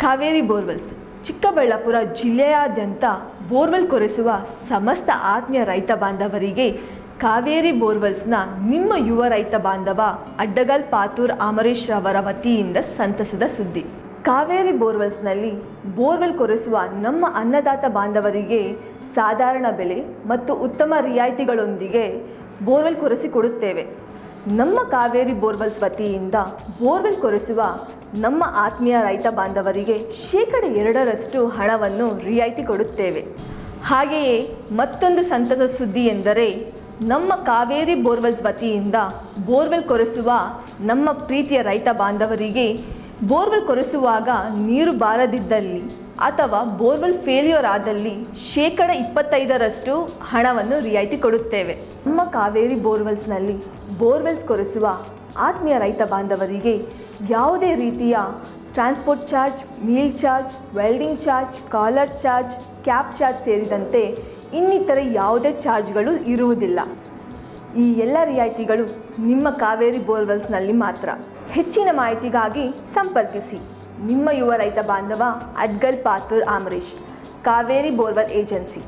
ಕಾವೇರಿ ಬೋರ್ವೆಲ್ಸ್ ಚಿಕ್ಕಬಳ್ಳಾಪುರ ಜಿಲ್ಲೆಯಾದ್ಯಂತ ಬೋರ್ವೆಲ್ ಕೊರೆಸುವ ಸಮಸ್ತ ಆತ್ಮೀಯ ರೈತ ಬಾಂಧವರಿಗೆ ಕಾವೇರಿ ಬೋರ್ವೆಲ್ಸ್ನ ನಿಮ್ಮ ಯುವ ರೈತ ಬಾಂಧವ ಅಡ್ಡಗಲ್ ಪಾತೂರ್ ಅಮರೇಶ್ ರವರ ವತಿಯಿಂದ ಸಂತಸದ ಸುದ್ದಿ. ಕಾವೇರಿ ಬೋರ್ವೆಲ್ಸ್ನಲ್ಲಿ ಬೋರ್ವೆಲ್ ಕೊರೆಸುವ ನಮ್ಮ ಅನ್ನದಾತ ಬಾಂಧವರಿಗೆ ಸಾಧಾರಣ ಬೆಲೆ ಮತ್ತು ಉತ್ತಮ ರಿಯಾಯಿತಿಗಳೊಂದಿಗೆ ಬೋರ್ವೆಲ್ ಕೊರೆಸಿಕೊಡುತ್ತೇವೆ. ನಮ್ಮ ಕಾವೇರಿ ಬೋರ್ವೆಲ್ಸ್ ವತಿಯಿಂದ ಬೋರ್ವೆಲ್ ಕೊರೆಸುವ ನಮ್ಮ ಆತ್ಮೀಯ ರೈತ ಬಾಂಧವರಿಗೆ 2% ಹಣವನ್ನು ರಿಯಾಯಿತಿ ಕೊಡುತ್ತೇವೆ. ಹಾಗೆಯೇ ಮತ್ತೊಂದು ಸಂತಸ ಸುದ್ದಿ ಎಂದರೆ ನಮ್ಮ ಕಾವೇರಿ ಬೋರ್ವೆಲ್ಸ್ ವತಿಯಿಂದ ಬೋರ್ವೆಲ್ ಕೊರೆಸುವ ನಮ್ಮ ಪ್ರೀತಿಯ ರೈತ ಬಾಂಧವರಿಗೆ ಬೋರ್ವೆಲ್ ಕೊರೆಸುವಾಗ ನೀರು ಬಾರದಿದ್ದಲ್ಲಿ ಅಥವಾ ಬೋರ್ವೆಲ್ ಫೇಲ್ಯೂರ್ ಆದಲ್ಲಿ 25% ಹಣವನ್ನು ರಿಯಾಯಿತಿ ಕೊಡುತ್ತೇವೆ. ನಮ್ಮ ಕಾವೇರಿ ಬೋರ್ವೆಲ್ಸ್ನಲ್ಲಿ ಬೋರ್ವೆಲ್ಸ್ ಕೊರೆಸುವ ಆತ್ಮೀಯ ರೈತ ಬಾಂಧವರಿಗೆ ಯಾವುದೇ ರೀತಿಯ transport charge, meal charge, welding charge, collar charge, cab charge ಸೇರಿದಂತೆ ಇನ್ನಿತರೆ ಯಾವುದೇ ಚಾರ್ಜ್ಗಳು ಇರುವುದಿಲ್ಲ. ಈ ಎಲ್ಲ ರಿಯಾಯಿತಿಗಳು ನಿಮ್ಮ ಕಾವೇರಿ ಬೋರ್ವೆಲ್ಸ್ನಲ್ಲಿ ಮಾತ್ರ. ಹೆಚ್ಚಿನ ಮಾಹಿತಿಗಾಗಿ ಸಂಪರ್ಕಿಸಿ ನಿಮ್ಮ ಯುವ ರೈತ ಬಾಂಧವ Adgal Pathur Amaresh, Kaveri borewell agency.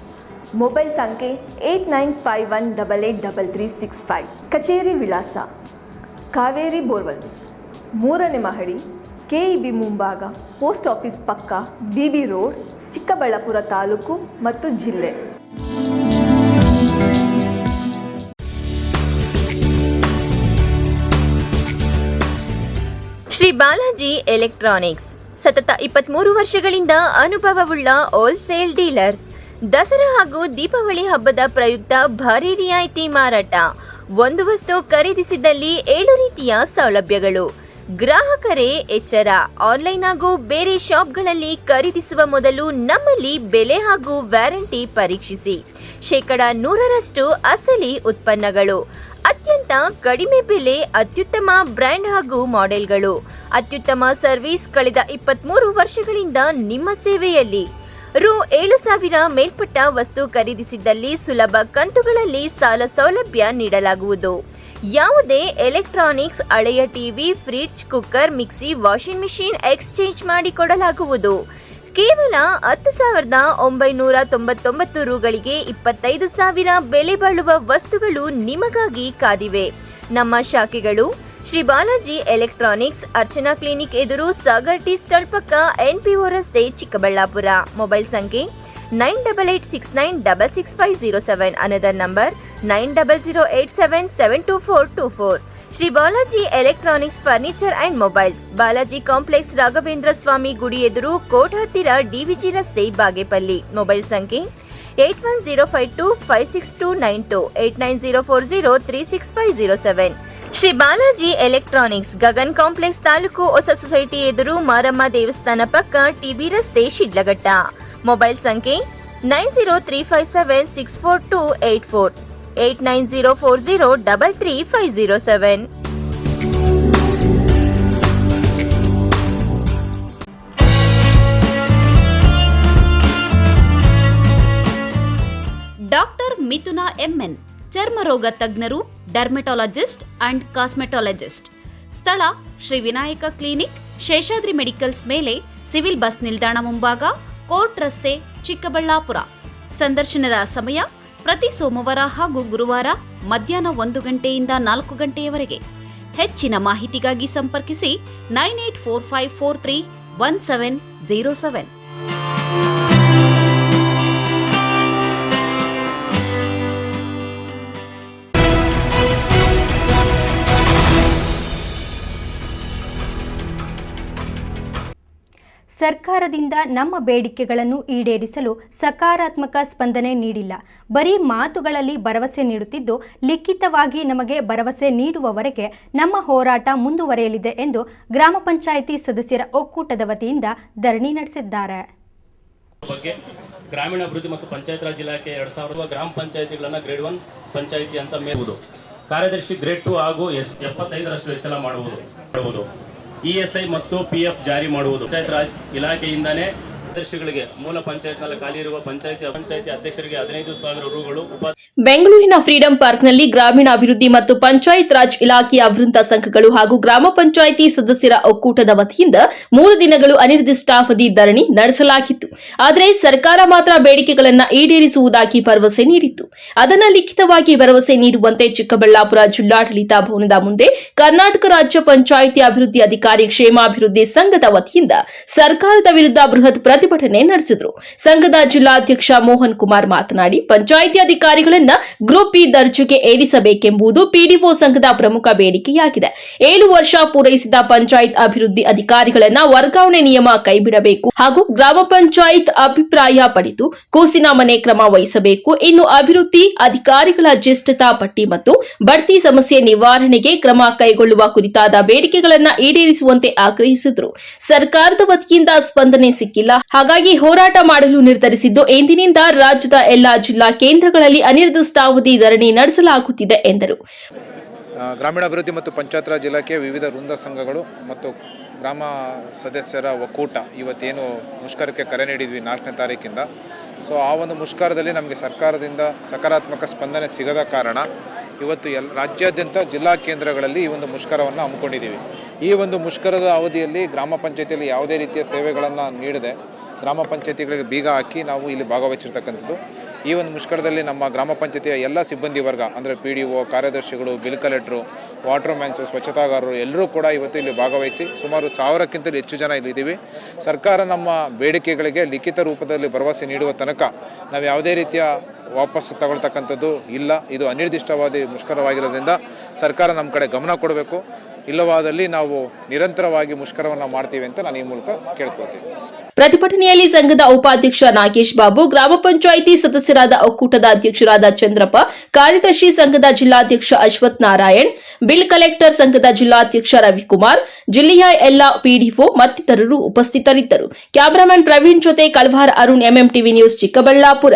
Mobile ಸಂಖ್ಯೆ 8951883365. ಕಚೇರಿ ವಿಳಾಸ ಕಾವೇರಿ ಬೋರ್ವೆಲ್ಸ್, 3ನೇ ಮಹಡಿ, ಕೆಇಬಿ ಮುಂಭಾಗ, ಪೋಸ್ಟ್ ಆಫೀಸ್ ಪಕ್ಕ, ಬಿಬಿ ರೋಡ್, ಚಿಕ್ಕಬಳ್ಳಾಪುರ ತಾಲೂಕು ಮತ್ತು ಜಿಲ್ಲೆ. ಶ್ರೀ ಬಾಲಾಜಿ ಎಲೆಕ್ಟ್ರಾನಿಕ್ಸ್ ಸತತ 23 ವರ್ಷಗಳಿಂದ ಅನುಭವವುಳ್ಳ ಹೋಲ್ಸೇಲ್ ಡೀಲರ್ಸ್. ದಸರಾ ಹಾಗೂ ದೀಪಾವಳಿ ಹಬ್ಬದ ಪ್ರಯುಕ್ತ ಭಾರಿ ರಿಯಾಯಿತಿ ಮಾರಾಟ. ಒಂದು ವಸ್ತು ಖರೀದಿಸಿದಲ್ಲಿ 7 ರೀತಿಯ ಸೌಲಭ್ಯಗಳು. ಗ್ರಾಹಕರೇ ಎಚ್ಚರ, ಆನ್ಲೈನ್ ಹಾಗೂ ಬೇರೆ ಶಾಪ್ಗಳಲ್ಲಿ ಖರೀದಿಸುವ ಮೊದಲು ನಮ್ಮಲ್ಲಿ ಬೆಲೆ ಹಾಗೂ ವ್ಯಾರಂಟಿ ಪರೀಕ್ಷಿಸಿ. 100% ಅಸಲಿ ಉತ್ಪನ್ನಗಳು, ಅತ್ಯಂತ ಕಡಿಮೆ ಬೆಲೆ, ಅತ್ಯುತ್ತಮ ಬ್ರ್ಯಾಂಡ್ ಹಾಗೂ ಮಾಡೆಲ್ಗಳು, ಅತ್ಯುತ್ತಮ ಸರ್ವಿಸ್. ಕಳೆದ 23 ವರ್ಷಗಳಿಂದ ನಿಮ್ಮ ಸೇವೆಯಲ್ಲಿ. ರು 7,000 ಮೇಲ್ಪಟ್ಟ ವಸ್ತು ಖರೀದಿಸಿದ್ದಲ್ಲಿ ಸುಲಭ ಕಂತುಗಳಲ್ಲಿ ಸಾಲ ಸೌಲಭ್ಯ ನೀಡಲಾಗುವುದು. ಯಾವುದೇ ಎಲೆಕ್ಟ್ರಾನಿಕ್ಸ್, ಹಳೆಯ TV, fridge, cooker, mixie, washing machine exchange ಮಾಡಿಕೊಡಲಾಗುವುದು. ಕೇವಲ 10,999 ರುಗಳಿಗೆ 25,000 ಬೆಲೆ ಬಾಳುವ ವಸ್ತುಗಳು ನಿಮಗಾಗಿ ಕಾದಿವೆ. ನಮ್ಮ ಶಾಖೆಗಳು: ಶ್ರೀ ಬಾಲಾಜಿ ಎಲೆಕ್ಟ್ರಾನಿಕ್ಸ್, ಅರ್ಚನಾ ಕ್ಲಿನಿಕ್ ಎದುರು, ಸಾಗರ್ ಟೀ ಸ್ಟಾಲ್ ಪಕ್ಕ, NPO ರಸ್ತೆ, ಚಿಕ್ಕಬಳ್ಳಾಪುರ. ಮೊಬೈಲ್ ಸಂಖ್ಯೆ 9886966507. Another number 9008772424. Shri Balaji electronics furniture and mobiles, Balaji complex, Raghavendra Swamy ಗುಡಿ ಎದುರು, ಕೋಟ್ ಹತ್ತಿರ, DVG ರಸ್ತೆ, ಬಾಗೇಪಲ್ಲಿ. ಮೊಬೈಲ್ ಸಂಖ್ಯೆ 8105256292, 8904036507. ಶ್ರೀ ಬಾಲಾಜಿ ಎಲೆಕ್ಟ್ರಾನಿಕ್ಸ್, ಗಗನ್ ಕಾಂಪ್ಲೆಕ್ಸ್, ತಾಲೂಕು ಹೊಸ ಸೊಸೈಟಿ ಎದುರು, ಮಾರಮ್ಮ ದೇವಸ್ಥಾನ ಪಕ್ಕ, TB ರಸ್ತೆ, ಶಿಡ್ಲಘಟ್ಟ. ಮೊಬೈಲ್ ಸಂಖ್ಯೆ 9035764284, 8904033507. ಡಾಕ್ಟರ್ ಮಿಥುನಾ MN, ಚರ್ಮರೋಗ ತಜ್ಞರು, ಡರ್ಮೆಟಾಲಜಿಸ್ಟ್ ಅಂಡ್ ಕಾಸ್ಮೆಟಾಲಜಿಸ್ಟ್. ಸ್ಥಳ: ಶ್ರೀ ವಿನಾಯಕ ಕ್ಲಿನಿಕ್, ಶೇಷಾದ್ರಿ ಮೆಡಿಕಲ್ಸ್ ಮೇಲೆ, ಸಿವಿಲ್ ಬಸ್ ನಿಲ್ದಾಣ ಮುಂಭಾಗ, ಕೋರ್ಟ್ ರಸ್ತೆ, ಚಿಕ್ಕಬಳ್ಳಾಪುರ. ಸಂದರ್ಶನದ ಸಮಯ: ಪ್ರತಿ ಸೋಮವಾರ ಹಾಗೂ ಗುರುವಾರ ಮಧ್ಯಾಹ್ನ 1 ಗಂಟೆಯಿಂದ 4 ಗಂಟೆಯವರೆಗೆ. ಹೆಚ್ಚಿನ ಮಾಹಿತಿಗಾಗಿ ಸಂಪರ್ಕಿಸಿ 9845431707. ಸರ್ಕಾರದಿಂದ ನಮ್ಮ ಬೇಡಿಕೆಗಳನ್ನು ಈಡೇರಿಸಲು ಸಕಾರಾತ್ಮಕ ಸ್ಪಂದನೆ ನೀಡಿಲ್ಲ. ಬರೀ ಮಾತುಗಳಲ್ಲಿ ಭರವಸೆ ನೀಡುತ್ತಿದ್ದು, ಲಿಖಿತವಾಗಿ ನಮಗೆ ಭರವಸೆ ನೀಡುವವರೆಗೆ ನಮ್ಮ ಹೋರಾಟ ಮುಂದುವರೆಯಲಿದೆ ಎಂದು ಗ್ರಾಮ ಪಂಚಾಯಿತಿ ಸದಸ್ಯರ ಒಕ್ಕೂಟದ ವತಿಯಿಂದ ಧರಣಿ ನಡೆಸಿದ್ದಾರೆ. ಬಗ್ಗೆ ಗ್ರಾಮೀಣಾಭಿವೃದ್ಧಿ ಮತ್ತು ಪಂಚಾಯತ್ ರಾಜ್ ಇಲಾಖೆ 2000 ಗ್ರಾಮ ಪಂಚಾಯಿತಿಗಳನ್ನು ಗ್ರೇಡ್ 1 ಪಂಚಾಯಿತಿ ಅಂತ ಮೇಲುವುದು, ಕಾರ್ಯದರ್ಶಿ ಗ್ರೇಡ್ 2 ಹಾಗೂ 75ರಷ್ಟು ಹೆಚ್ಚಳ ಮಾಡುವುದು, ESI ಮತ್ತು PF ಜಾರಿ ಮಾಡುವುದು. ಪಂಚಾಯತ್ ರಾಜ್ ಇಲಾಖೆಯಿಂದನೇ ಸದಸ್ಯಗಳಿಗೆ ಮೂಲ ಪಂಚಾಯತ್ನಲ್ಲಿ ಖಾಲಿ ಇರುವ ಪಂಚಾಯತಿ ಅಧ್ಯಕ್ಷರಿಗೆ 15,000 ರೂಗಳು. ಬೆಂಗಳೂರಿನ ಫ್ರೀಡಂ ಪಾರ್ಕ್ನಲ್ಲಿ ಗ್ರಾಮೀಣಾಭಿವೃದ್ಧಿ ಮತ್ತು ಪಂಚಾಯತ್ ರಾಜ್ ಇಲಾಖೆಯ ವೃಂದ ಸಂಘಗಳು ಹಾಗೂ ಗ್ರಾಮ ಪಂಚಾಯಿತಿ ಸದಸ್ಯರ ಒಕ್ಕೂಟದ ವತಿಯಿಂದ 3 ದಿನಗಳು ಅನಿರ್ದಿಷ್ಟಾವಧಿ ಧರಣಿ ನಡೆಸಲಾಗಿತ್ತು. ಆದರೆ ಸರ್ಕಾರ ಮಾತ್ರ ಬೇಡಿಕೆಗಳನ್ನು ಈಡೇರಿಸುವುದಾಗಿ ಭರವಸೆ ನೀಡಿತ್ತು. ಅದನ್ನು ಲಿಖಿತವಾಗಿ ಭರವಸೆ ನೀಡುವಂತೆ ಚಿಕ್ಕಬಳ್ಳಾಪುರ ಜಿಲ್ಲಾಡಳಿತ ಭವನದ ಮುಂದೆ ಕರ್ನಾಟಕ ರಾಜ್ಯ ಪಂಚಾಯಿತಿ ಅಭಿವೃದ್ಧಿ ಅಧಿಕಾರಿ ಕ್ಷೇಮಾಭಿವೃದ್ಧಿ ಸಂಘದ ವತಿಯಿಂದ ಸರ್ಕಾರದ ವಿರುದ್ಧ ಬೃಹತ್ ಪ್ರತಿಭಟನೆ ನಡೆಸಿದರು. ಸಂಘದ ಜಿಲ್ಲಾಧ್ಯಕ್ಷ ಮೋಹನ್ ಕುಮಾರ್ ಮಾತನಾಡಿ, ಪಂಚಾಯಿತಿ ಅಧಿಕಾರಿಗಳನ್ನು ಗ್ರೂಪ್ ಬಿ ದರ್ಜೆಗೆ ಏರಿಸಬೇಕೆಂಬುದು PDO ಸಂಘದ ಪ್ರಮುಖ ಬೇಡಿಕೆಯಾಗಿದೆ. 7 ವರ್ಷ ಪೂರೈಸಿದ ಪಂಚಾಯತ್ ಅಭಿವೃದ್ಧಿ ಅಧಿಕಾರಿಗಳನ್ನ ವರ್ಗಾವಣೆ ನಿಯಮ ಕೈಬಿಡಬೇಕು ಹಾಗೂ ಗ್ರಾಮ ಪಂಚಾಯತ್ ಅಭಿಪ್ರಾಯ ಪಡೆದು ಕೂಸಿನ ಮನೆ ಕ್ರಮ ವಹಿಸಬೇಕು. ಇನ್ನು ಅಭಿವೃದ್ಧಿ ಅಧಿಕಾರಿಗಳ ಜ್ಯೇಷ್ಠತಾ ಪಟ್ಟಿ ಮತ್ತು ಬಡ್ತಿ ಸಮಸ್ಯೆ ನಿವಾರಣೆಗೆ ಕ್ರಮ ಕೈಗೊಳ್ಳುವ ಕುರಿತಾದ ಬೇಡಿಕೆಗಳನ್ನು ಈಡೇರಿಸುವಂತೆ ಆಗ್ರಹಿಸಿದರು. ಸರ್ಕಾರದ ವತಿಯಿಂದ ಸ್ಪಂದನೆ ಸಿಕ್ಕಿಲ್ಲ, ಹಾಗಾಗಿ ಹೋರಾಟ ಮಾಡಲು ನಿರ್ಧರಿಸಿದ್ದು, ಇಂದಿನಿಂದ ರಾಜ್ಯದ ಎಲ್ಲಾ ಜಿಲ್ಲಾ ಕೇಂದ್ರಗಳಲ್ಲಿ ಅನಿರ್ದಿಷ್ಟಾವಧಿ ಧರಣಿ ನಡೆಸಲಾಗುತ್ತಿದೆ ಎಂದರು. ಗ್ರಾಮೀಣಾಭಿವೃದ್ಧಿ ಮತ್ತು ಪಂಚಾಯತ್ ರಾಜ್ ಇಲಾಖೆಯ ವಿವಿಧ ವೃಂದ ಸಂಘಗಳು ಮತ್ತು ಗ್ರಾಮ ಸದಸ್ಯರ ಒಕ್ಕೂಟ ಇವತ್ತೇನು ಮುಷ್ಕರಕ್ಕೆ ಕರೆ ನೀಡಿದ್ವಿ 4ನೇ ತಾರೀಕಿಂದ. ಸೊ ಆ ಒಂದು ಮುಷ್ಕರದಲ್ಲಿ ನಮಗೆ ಸರ್ಕಾರದಿಂದ ಸಕಾರಾತ್ಮಕ ಸ್ಪಂದನೆ ಸಿಗದ ಕಾರಣ ಇವತ್ತು ರಾಜ್ಯಾದ್ಯಂತ ಜಿಲ್ಲಾ ಕೇಂದ್ರಗಳಲ್ಲಿ ಈ ಒಂದು ಮುಷ್ಕರವನ್ನು ಹಮ್ಮಿಕೊಂಡಿದ್ದೀವಿ. ಈ ಒಂದು ಮುಷ್ಕರದ ಅವಧಿಯಲ್ಲಿ ಗ್ರಾಮ ಪಂಚಾಯತಿಯಲ್ಲಿ ಯಾವುದೇ ರೀತಿಯ ಸೇವೆಗಳನ್ನು ನೀಡದೆ ಗ್ರಾಮ ಪಂಚಾಯತಿಗಳಿಗೆ ಬೀಗ ಹಾಕಿ ನಾವು ಇಲ್ಲಿ ಭಾಗವಹಿಸಿರ್ತಕ್ಕಂಥದ್ದು. ಈ ಒಂದು ಮುಷ್ಕರದಲ್ಲಿ ನಮ್ಮ ಗ್ರಾಮ ಪಂಚಾಯತಿಯ ಎಲ್ಲ ಸಿಬ್ಬಂದಿ ವರ್ಗ ಅಂದರೆ PDO, ಕಾರ್ಯದರ್ಶಿಗಳು, ಬಿಲ್ ಕಲೆಕ್ಟ್ರು, ವಾಟರ್ ಮ್ಯಾನ್ಸು, ಸ್ವಚ್ಛತಾಗಾರರು ಎಲ್ಲರೂ ಕೂಡ ಇವತ್ತು ಇಲ್ಲಿ ಭಾಗವಹಿಸಿ ಸುಮಾರು 1000ಕ್ಕಿಂತಲೂ ಹೆಚ್ಚು ಜನ ಇಲ್ಲಿದ್ದೀವಿ. ಸರ್ಕಾರ ನಮ್ಮ ಬೇಡಿಕೆಗಳಿಗೆ ಲಿಖಿತ ರೂಪದಲ್ಲಿ ಭರವಸೆ ನೀಡುವ ತನಕ ನಾವು ಯಾವುದೇ ರೀತಿಯ ವಾಪಸ್ ತಗೊಳ್ತಕ್ಕಂಥದ್ದು ಇಲ್ಲ. ಇದು ಅನಿರ್ದಿಷ್ಟವಾದಿ ಮುಷ್ಕರವಾಗಿರೋದ್ರಿಂದ ಸರ್ಕಾರ ನಮ್ಮ ಕಡೆ ಗಮನ ಕೊಡಬೇಕು. ಇಲ್ಲವಾದಲ್ಲಿ ನಾವು ನಿರಂತರವಾಗಿ ಮುಷ್ಕರವನ್ನು ಮಾಡ್ತೀವಿ ಅಂತ ನಾನು ಈ ಮೂಲಕ ಕೇಳ್ಕೊಳ್ತೀನಿ. ಪ್ರತಿಭಟನೆಯಲ್ಲಿ ಸಂಘದ ಉಪಾಧ್ಯಕ್ಷ ನಾಗೇಶ್ ಬಾಬು, ಗ್ರಾಮ ಪಂಚಾಯಿತಿ ಸದಸ್ಯರಾದ ಒಕ್ಕೂಟದ ಅಧ್ಯಕ್ಷರಾದ ಚಂದ್ರಪ್ಪ, ಕಾರ್ಯದರ್ಶಿ ಸಂಘದ ಜಿಲ್ಲಾಧ್ಯಕ್ಷ ಅಶ್ವಥ್ ನಾರಾಯಣ್, ಬಿಲ್ ಕಲೆಕ್ಟರ್ ಸಂಘದ ಜಿಲ್ಲಾಧ್ಯಕ್ಷ ರವಿಕುಮಾರ್, ಜಿಲ್ಲೆಯ ಎಲ್ಲ ಪಿಡಿಒ ಮತ್ತಿತರರು ಉಪಸ್ಥಿತರಿದ್ದರು. ಕ್ಯಾಮರಾಮನ್ ಪ್ರವೀಣ್ ಜೊತೆ ಕಳವಾರ ಅರುಣ್, ಎಂಎಂಟಿವಿ ನ್ಯೂಸ್, ಚಿಕ್ಕಬಳ್ಳಾಪುರ.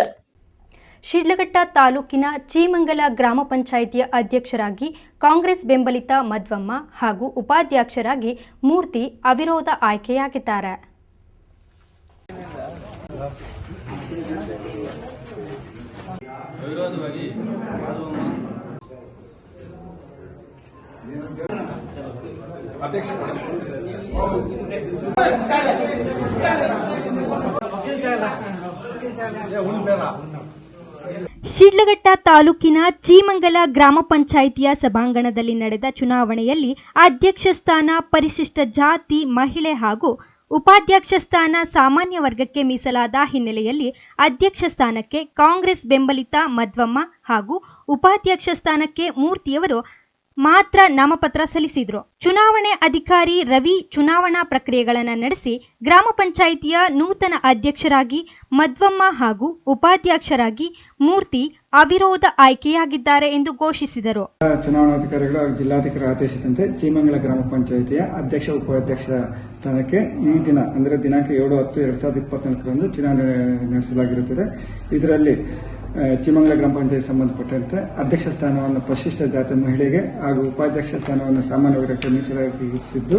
ಶಿಡ್ಲಘಟ್ಟ ತಾಲೂಕಿನ ಚೀಮಂಗಲ ಗ್ರಾಮ ಪಂಚಾಯಿತಿಯ ಅಧ್ಯಕ್ಷರಾಗಿ ಕಾಂಗ್ರೆಸ್ ಬೆಂಬಲಿತ ಮಧ್ವಮ್ಮ ಹಾಗೂ ಉಪಾಧ್ಯಕ್ಷರಾಗಿ ಮೂರ್ತಿ ಅವಿರೋಧ ಆಯ್ಕೆಯಾಗಿದ್ದಾರೆ. ಶಿಡ್ಲಘಟ್ಟ ತಾಲೂಕಿನ ಚೀಮಂಗಲ ಗ್ರಾಮ ಪಂಚಾಯಿತಿಯ ಸಭಾಂಗಣದಲ್ಲಿ ನಡೆದ ಚುನಾವಣೆಯಲ್ಲಿ ಅಧ್ಯಕ್ಷ ಸ್ಥಾನ ಪರಿಶಿಷ್ಟ ಜಾತಿ, ಮಹಿಳೆ ಹಾಗೂ ಉಪಾಧ್ಯಕ್ಷ ಸ್ಥಾನ ಸಾಮಾನ್ಯ ವರ್ಗಕ್ಕೆ ಮೀಸಲಾದ ಹಿನ್ನೆಲೆಯಲ್ಲಿ ಅಧ್ಯಕ್ಷ ಸ್ಥಾನಕ್ಕೆ ಕಾಂಗ್ರೆಸ್ ಬೆಂಬಲಿತ ಮಧ್ವಮ್ಮ ಹಾಗೂ ಉಪಾಧ್ಯಕ್ಷ ಸ್ಥಾನಕ್ಕೆ ಮೂರ್ತಿಯವರು ಮಾತ್ರ ನಾಮಪತ್ರ ಸಲ್ಲಿಸಿದ್ರು. ಚುನಾವಣೆ ಅಧಿಕಾರಿ ರವಿ ಚುನಾವಣಾ ಪ್ರಕ್ರಿಯೆಗಳನ್ನು ನಡೆಸಿ ಗ್ರಾಮ ಪಂಚಾಯಿತಿಯ ನೂತನ ಅಧ್ಯಕ್ಷರಾಗಿ ಮಧ್ವಮ್ಮ ಹಾಗೂ ಉಪಾಧ್ಯಕ್ಷರಾಗಿ ಮೂರ್ತಿ ಅವಿರೋಧ ಆಯ್ಕೆಯಾಗಿದ್ದಾರೆ ಎಂದು ಘೋಷಿಸಿದರು. ಚುನಾವಣಾಧಿಕಾರಿಗಳು ಹಾಗೂ ಜಿಲ್ಲಾಧಿಕಾರಿ ಆದೇಶದಂತೆ ಚೀಮಂಗಲ ಗ್ರಾಮ ಪಂಚಾಯಿತಿಯ ಅಧ್ಯಕ್ಷ ಉಪಾಧ್ಯಕ್ಷ ಸ್ಥಾನಕ್ಕೆ ಈ ದಿನ ಅಂದರೆ ದಿನಾಂಕ 7/10/2024 ಚುನಾವಣೆ ನಡೆಸಲಾಗಿರುತ್ತದೆ. ಇದರಲ್ಲಿ ಚೀಮಂಗಲ ಗ್ರಾಮ ಪಂಚಾಯತ್ ಸಂಬಂಧಪಟ್ಟಂತೆ ಅಧ್ಯಕ್ಷ ಸ್ಥಾನವನ್ನು ಪರಿಶಿಷ್ಟ ಜಾತಿ ಮಹಿಳೆಗೆ ಹಾಗೂ ಉಪಾಧ್ಯಕ್ಷ ಸ್ಥಾನವನ್ನು ಸಾಮಾನ್ಯ ವರ್ಗಕ್ಕೆ ಮೀಸಲಾಗಿಸಿದ್ದು,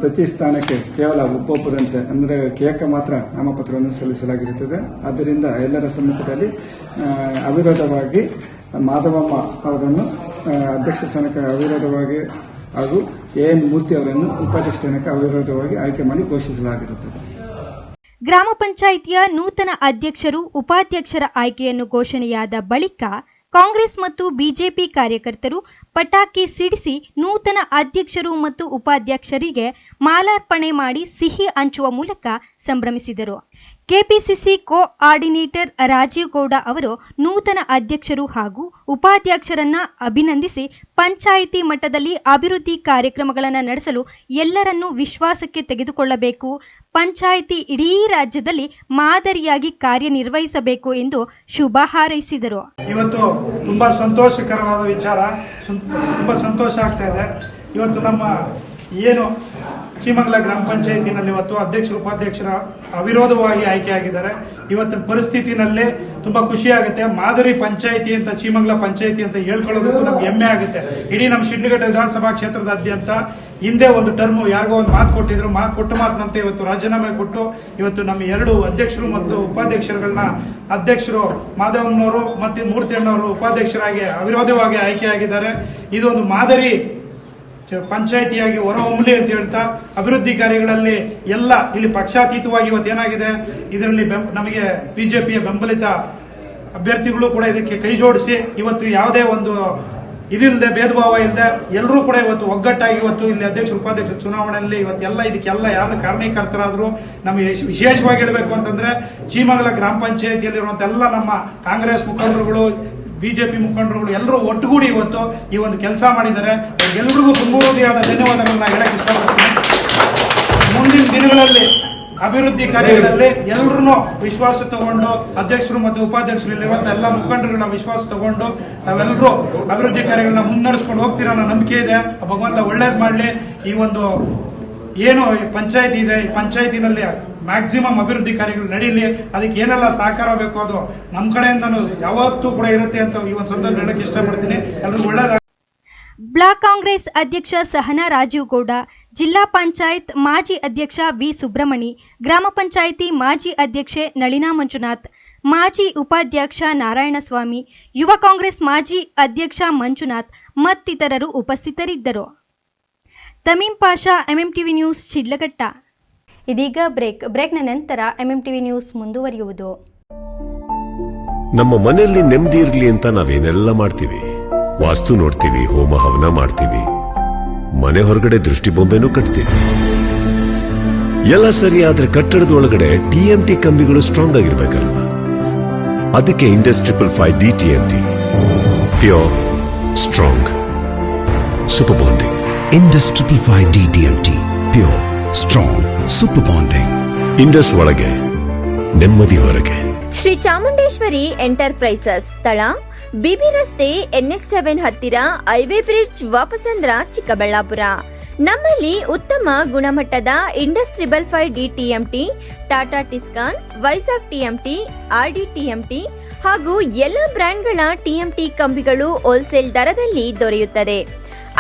ಪ್ರತಿ ಸ್ಥಾನಕ್ಕೆ ಕೇವಲ ಒಬ್ಬೊಬ್ಬರಂತೆ ಅಂದರೆ ಕೇಕ ಮಾತ್ರ ನಾಮಪತ್ರವನ್ನು ಸಲ್ಲಿಸಲಾಗಿರುತ್ತದೆ. ಆದ್ದರಿಂದ ಎಲ್ಲರ ಸಮ್ಮುಖದಲ್ಲಿ ಅವಿರೋಧವಾಗಿ ಮಾಧವಮ್ಮ ಅವರನ್ನು ಅಧ್ಯಕ್ಷ ಸ್ಥಾನಕ್ಕೆ ಅವಿರೋಧವಾಗಿ ಹಾಗೂ ಎನ್ ಮೂರ್ತಿ ಅವರನ್ನು ಉಪಾಧ್ಯಕ್ಷ ಸ್ಥಾನಕ್ಕೆ ಅವಿರೋಧವಾಗಿ ಆಯ್ಕೆ ಮಾಡಿ ಘೋಷಿಸಲಾಗಿರುತ್ತದೆ. ಗ್ರಾಮ ಪಂಚಾಯಿತಿಯ ನೂತನ ಅಧ್ಯಕ್ಷರು ಉಪಾಧ್ಯಕ್ಷರ ಆಯ್ಕೆಯನ್ನು ಘೋಷಣೆಯಾದ ಬಳಿಕ ಕಾಂಗ್ರೆಸ್ ಮತ್ತು ಬಿಜೆಪಿ ಕಾರ್ಯಕರ್ತರು ಪಟಾಕಿ ಸಿಡಿಸಿ ನೂತನ ಅಧ್ಯಕ್ಷರು ಮತ್ತು ಉಪಾಧ್ಯಕ್ಷರಿಗೆ ಮಾಲಾರ್ಪಣೆ ಮಾಡಿ ಸಿಹಿ ಹಂಚುವ ಮೂಲಕ ಸಂಭ್ರಮಿಸಿದರು. ಕೆಪಿಸಿಸಿ ಕೋಆರ್ಡಿನೇಟರ್ ರಾಜೀವ್ ಗೌಡ ಅವರು ನೂತನ ಅಧ್ಯಕ್ಷರು ಹಾಗೂ ಉಪಾಧ್ಯಕ್ಷರನ್ನ ಅಭಿನಂದಿಸಿ ಪಂಚಾಯಿತಿ ಮಟ್ಟದಲ್ಲಿ ಅಭಿವೃದ್ಧಿ ಕಾರ್ಯಕ್ರಮಗಳನ್ನು ನಡೆಸಲು ಎಲ್ಲರನ್ನೂ ವಿಶ್ವಾಸಕ್ಕೆ ತೆಗೆದುಕೊಳ್ಳಬೇಕು, ಪಂಚಾಯಿತಿ ಇಡೀ ರಾಜ್ಯದಲ್ಲಿ ಮಾದರಿಯಾಗಿ ಕಾರ್ಯನಿರ್ವಹಿಸಬೇಕು ಎಂದು ಶುಭ ಹಾರೈಸಿದರು. ಇವತ್ತು ತುಂಬಾ ಸಂತೋಷಕರವಾದ ವಿಚಾರ, ತುಂಬಾ ಸಂತೋಷ ಆಗ್ತಾ ಇದೆ. ಇವತ್ತು ನಮ್ಮ ಏನು ಚೀಮಂಗಲ ಗ್ರಾಮ ಪಂಚಾಯತಿನಲ್ಲಿ ಇವತ್ತು ಅಧ್ಯಕ್ಷರು ಉಪಾಧ್ಯಕ್ಷರ ಅವಿರೋಧವಾಗಿ ಆಯ್ಕೆಯಾಗಿದ್ದಾರೆ. ಇವತ್ತಿನ ಪರಿಸ್ಥಿತಿನಲ್ಲಿ ತುಂಬಾ ಖುಷಿ ಆಗುತ್ತೆ. ಮಾದರಿ ಪಂಚಾಯಿತಿ ಅಂತ ಚೀಮಂಗಲ ಪಂಚಾಯಿತಿ ಅಂತ ಹೇಳ್ಕೊಳ್ಳೋದಕ್ಕೂ ನಮ್ಗೆ ಹೆಮ್ಮೆ ಆಗುತ್ತೆ. ಇಡೀ ನಮ್ಮ ಶಿಡ್ಲಘಟ್ಟ ವಿಧಾನಸಭಾ ಕ್ಷೇತ್ರದಾದ್ಯಂತ ಹಿಂದೆ ಒಂದು ಟರ್ಮ್ ಯಾರಿಗೋ ಒಂದು ಮಾತು ಕೊಟ್ಟಿದ್ರು, ಕೊಟ್ಟು ಮಾತಿನಂತೆ ಇವತ್ತು ರಾಜೀನಾಮೆ ಕೊಟ್ಟು ಇವತ್ತು ನಮ್ಮ 2 ಅಧ್ಯಕ್ಷರು ಮತ್ತು ಉಪಾಧ್ಯಕ್ಷರುಗಳನ್ನ ಅಧ್ಯಕ್ಷರು ಮಾಧವಮ್ಮನವರು ಮತ್ತು ಮೂರ್ತಿ ಅಣ್ಣವರು ಉಪಾಧ್ಯಕ್ಷರಾಗಿ ಅವಿರೋಧವಾಗಿ ಆಯ್ಕೆಯಾಗಿದ್ದಾರೆ. ಇದೊಂದು ಮಾದರಿ ಪಂಚಾಯಿತಿಯಾಗಿ ಹೊರಹೊಮ್ಮಲಿ ಅಂತ ಹೇಳ್ತಾ ಅಭಿವೃದ್ಧಿ ಕಾರ್ಯಗಳಲ್ಲಿ ಎಲ್ಲ ಇಲ್ಲಿ ಪಕ್ಷಾತೀತವಾಗಿ ಇವತ್ತೇನಾಗಿದೆ, ಇದರಲ್ಲಿ ನಮಗೆ ಬಿಜೆಪಿಯ ಬೆಂಬಲಿತ ಅಭ್ಯರ್ಥಿಗಳು ಕೂಡ ಇದಕ್ಕೆ ಕೈ ಜೋಡಿಸಿ ಇವತ್ತು ಯಾವುದೇ ಒಂದು ಇದಿಲ್ಲದೆ ಭೇದ ಭಾವ ಇಲ್ಲದೆ ಎಲ್ಲರೂ ಕೂಡ ಇವತ್ತು ಒಗ್ಗಟ್ಟಾಗಿ ಇವತ್ತು ಇಲ್ಲಿ ಅಧ್ಯಕ್ಷ ಉಪಾಧ್ಯಕ್ಷ ಚುನಾವಣೆಯಲ್ಲಿ ಇವತ್ತೆಲ್ಲ ಇದಕ್ಕೆಲ್ಲ ಯಾರು ಕಾರಣೀಕರ್ತರಾದ್ರು ನಮಗೆ ವಿಶೇಷವಾಗಿ ಹೇಳಬೇಕು ಅಂತಂದ್ರೆ ಚೀಮಂಗಲ ಗ್ರಾಮ ಪಂಚಾಯಿತಿಯಲ್ಲಿರುವಂತ ಎಲ್ಲ ನಮ್ಮ ಕಾಂಗ್ರೆಸ್ ಮುಖಂಡರುಗಳು, ಬಿಜೆಪಿ ಮುಖಂಡರುಗಳು ಎಲ್ಲರೂ ಒಟ್ಟುಗೂಡಿ ಇವತ್ತು ಈ ಒಂದು ಕೆಲಸ ಮಾಡಿದ್ದಾರೆ. ಎಲ್ಲರಿಗೂ ತುಂಬುವುದಾದ ಧನ್ಯವಾದಗಳನ್ನ ಹೇಳಕ್ಕೆ ಇಷ್ಟಪಡ್ತೀನಿ. ಮುಂದಿನ ದಿನಗಳಲ್ಲಿ ಅಭಿವೃದ್ಧಿ ಕಾರ್ಯಗಳಲ್ಲಿ ಎಲ್ಲರೂ ವಿಶ್ವಾಸ ತಗೊಂಡು ಅಧ್ಯಕ್ಷರು ಮತ್ತು ಉಪಾಧ್ಯಕ್ಷರಲ್ಲಿರುವಂತಹ ಎಲ್ಲ ಮುಖಂಡರುಗಳ ವಿಶ್ವಾಸ ತಗೊಂಡು ನಾವೆಲ್ಲರೂ ಅಭಿವೃದ್ಧಿ ಕಾರ್ಯಗಳನ್ನ ಮುನ್ನಡೆಸ್ಕೊಂಡು ಹೋಗ್ತೀರ ಅನ್ನೋ ನಂಬಿಕೆ ಇದೆ. ಭಗವಂತ ಒಳ್ಳೇದ್ ಮಾಡ್ಲಿ. ಈ ಒಂದು ಏನು ಪಂಚಾಯತಿ ಇದೆ, ಈ ಪಂಚಾಯತಿನಲ್ಲಿ ಮ್ಯಾಕ್ಸಿಮಮ್ ಅಭಿವೃದ್ಧಿ ಕಾರ್ಯಗಳು ನಡೀಲಿ. ಅದಕ್ಕೆ ಏನೆಲ್ಲ ಸಹಕಾರ ಬೇಕು ಅದು ನಮ್ಮ ಕಡೆಯಿಂದ ಯಾವತ್ತೂ ಕೂಡ ಇರುತ್ತೆ ಅಂತ ಈ ಒಂದು ಸಂದರ್ಭ ಹೇಳಕ್ಕೆ ಇಷ್ಟಪಡ್ತೀನಿ. ಎಲ್ಲರಿಗೂ ಒಳ್ಳೇದಾಗ. ಬ್ಲಾಕ್ ಕಾಂಗ್ರೆಸ್ ಅಧ್ಯಕ್ಷ ಸಹನಾ ರಾಜೀವ್ ಗೌಡ, ಜಿಲ್ಲಾ ಪಂಚಾಯತ್ ಮಾಜಿ ಅಧ್ಯಕ್ಷ ವಿ ಸುಬ್ರಹ್ಮಣಿ, ಗ್ರಾಮ ಪಂಚಾಯಿತಿ ಮಾಜಿ ಅಧ್ಯಕ್ಷೆ ನಳಿನಾ ಮಂಜುನಾಥ್, ಮಾಜಿ ಉಪಾಧ್ಯಕ್ಷ ನಾರಾಯಣಸ್ವಾಮಿ, ಯುವ ಕಾಂಗ್ರೆಸ್ ಮಾಜಿ ಅಧ್ಯಕ್ಷ ಮಂಜುನಾಥ್ ಮತ್ತಿತರರು ಉಪಸ್ಥಿತರಿದ್ದರು. ತಮೀಂ ಪಾಷಾ, ಎಂಎಂಟಿವಿ ನ್ಯೂಸ್, ಶಿಡ್ಲಘಟ್ಟ. ಇದೀಗ ಬ್ರೇಕ್ನ ನಂತರ ಎಂಎಂಟಿವಿ ನ್ಯೂಸ್ ಮುಂದುವರಿಯುವುದು. ನಮ್ಮ ಮನೆಯಲ್ಲಿ ನೆಮ್ಮದಿ ಇರಲಿ ಅಂತ ನಾವೇನೆಲ್ಲ ಮಾಡ್ತೀವಿ. ವಾಸ್ತು ನೋಡ್ತೀವಿ, ಹೋಮ ಹವನ ಮಾಡ್ತೀವಿ, ಮನೆ ಹೊರಗಡೆ ದೃಷ್ಟಿ ಬೊಂಬೆನೂ ಕಟ್ತೀವಿ. ಎಲ್ಲ ಸರಿ, ಆದ್ರೆ ಕಟ್ಟಡದ ಒಳಗಡೆ ಟಿಎಂಟಿ ಕಂಬಿಗಳು ಸ್ಟ್ರಾಂಗ್ ಆಗಿರ್ಬೇಕಲ್ವಾ? ಅದಕ್ಕೆ Indus555 DTMT, pure, strong, super bonding, Indus 555D DMT, pure, strong, super bonding. Indus ಒಳಗೆ ನೆಮ್ಮದಿ ಹೊರಗೆ. ಶ್ರೀ ಚಾಮುಂಡೇಶ್ವರಿ ಎಂಟರ್ಪ್ರೈಸಸ್, ಸ್ಥಳ ಬಿಬಿ ರಸ್ತೆ NH7 ಹತ್ತಿರ ಹೈವೇ ಬ್ರಿಡ್ಜ್, ವಾಪಸಂದ್ರ, ಚಿಕ್ಕಬಳ್ಳಾಪುರ. ನಮ್ಮಲ್ಲಿ ಉತ್ತಮ ಗುಣಮಟ್ಟದ Indus 555D TMT, Tata Tiscon, Vizag TMT, RD TMT ಹಾಗೂ ಎಲ್ಲ ಬ್ರ್ಯಾಂಡ್ಗಳ TMT ಕಂಬಿಗಳು ಹೋಲ್ಸೇಲ್ ದರದಲ್ಲಿ ದೊರೆಯುತ್ತದೆ.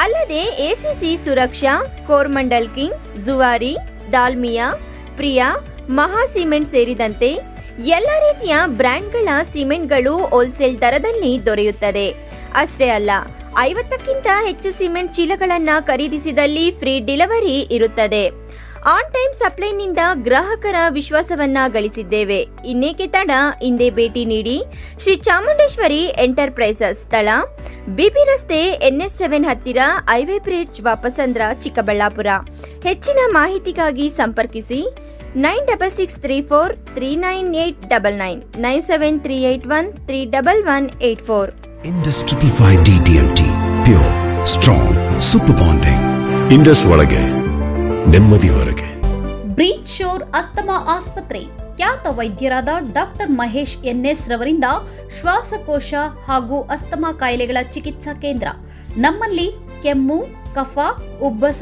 ಅಲ್ಲದೆ ACC ಸುರಕ್ಷಾ, ಕೋರ್ಮಂಡಲ್ ಕಿಂಗ್, ಜುವಾರಿ, ದಾಲ್ಮಿಯಾ, ಪ್ರಿಯಾ, ಮಹಾ ಸಿಮೆಂಟ್ ಸೇರಿದಂತೆ ಎಲ್ಲ ರೀತಿಯ ಬ್ರ್ಯಾಂಡ್ಗಳ ಸಿಮೆಂಟ್ಗಳು ಹೋಲ್ಸೇಲ್ ದರದಲ್ಲಿ ದೊರೆಯುತ್ತದೆ. ಅಷ್ಟೇ ಅಲ್ಲ, 50ಕ್ಕಿಂತ ಹೆಚ್ಚು ಸಿಮೆಂಟ್ ಚೀಲಗಳನ್ನು ಖರೀದಿಸಿದಲ್ಲಿ ಫ್ರೀ ಡೆಲಿವರಿ ಇರುತ್ತದೆ. ಆನ್ ಟೈಮ್ ಸಪ್ಲೈನಿಂದ ಗ್ರಾಹಕರ ವಿಶ್ವಾಸವನ್ನ ಗಳಿಸಿದ್ದೇವೆ. ಇನ್ನೇಕೆ ತಡ, ಹಿಂದೆ ಭೇಟಿ ನೀಡಿ. ಶ್ರೀ ಚಾಮುಂಡೇಶ್ವರಿ ಎಂಟರ್ಪ್ರೈಸಸ್, ಸ್ಥಳ ಬಿಬಿ ರಸ್ತೆ NH7 ಹತ್ತಿರ ಹೈವೇ ಬ್ರಿಡ್ಜ್, ವಾಪಸಂದ್ರ, ಚಿಕ್ಕಬಳ್ಳಾಪುರ. ಹೆಚ್ಚಿನ ಮಾಹಿತಿಗಾಗಿ ಸಂಪರ್ಕಿಸಿ 9663439899 9738131184. Indus 555D DMT, pure, strong, super bonding. Indus ಒಳಗೆ ನೆಮ್ಮದಿ ಹೊರಗೆ. ಬ್ರೀಚ್ ಶೋರ್ ಅಸ್ತಮಾ ಆಸ್ಪತ್ರೆ, ಖ್ಯಾತ ವೈದ್ಯರಾದ ಡಾಕ್ಟರ್ ಮಹೇಶ್ NS ರವರಿಂದ ಶ್ವಾಸಕೋಶ ಹಾಗೂ ಅಸ್ತಮಾ ಕಾಯಿಲೆಗಳ ಚಿಕಿತ್ಸಾ ಕೇಂದ್ರ. ನಮ್ಮಲ್ಲಿ ಕೆಮ್ಮು, ಕಫ, ಉಬ್ಬಸ,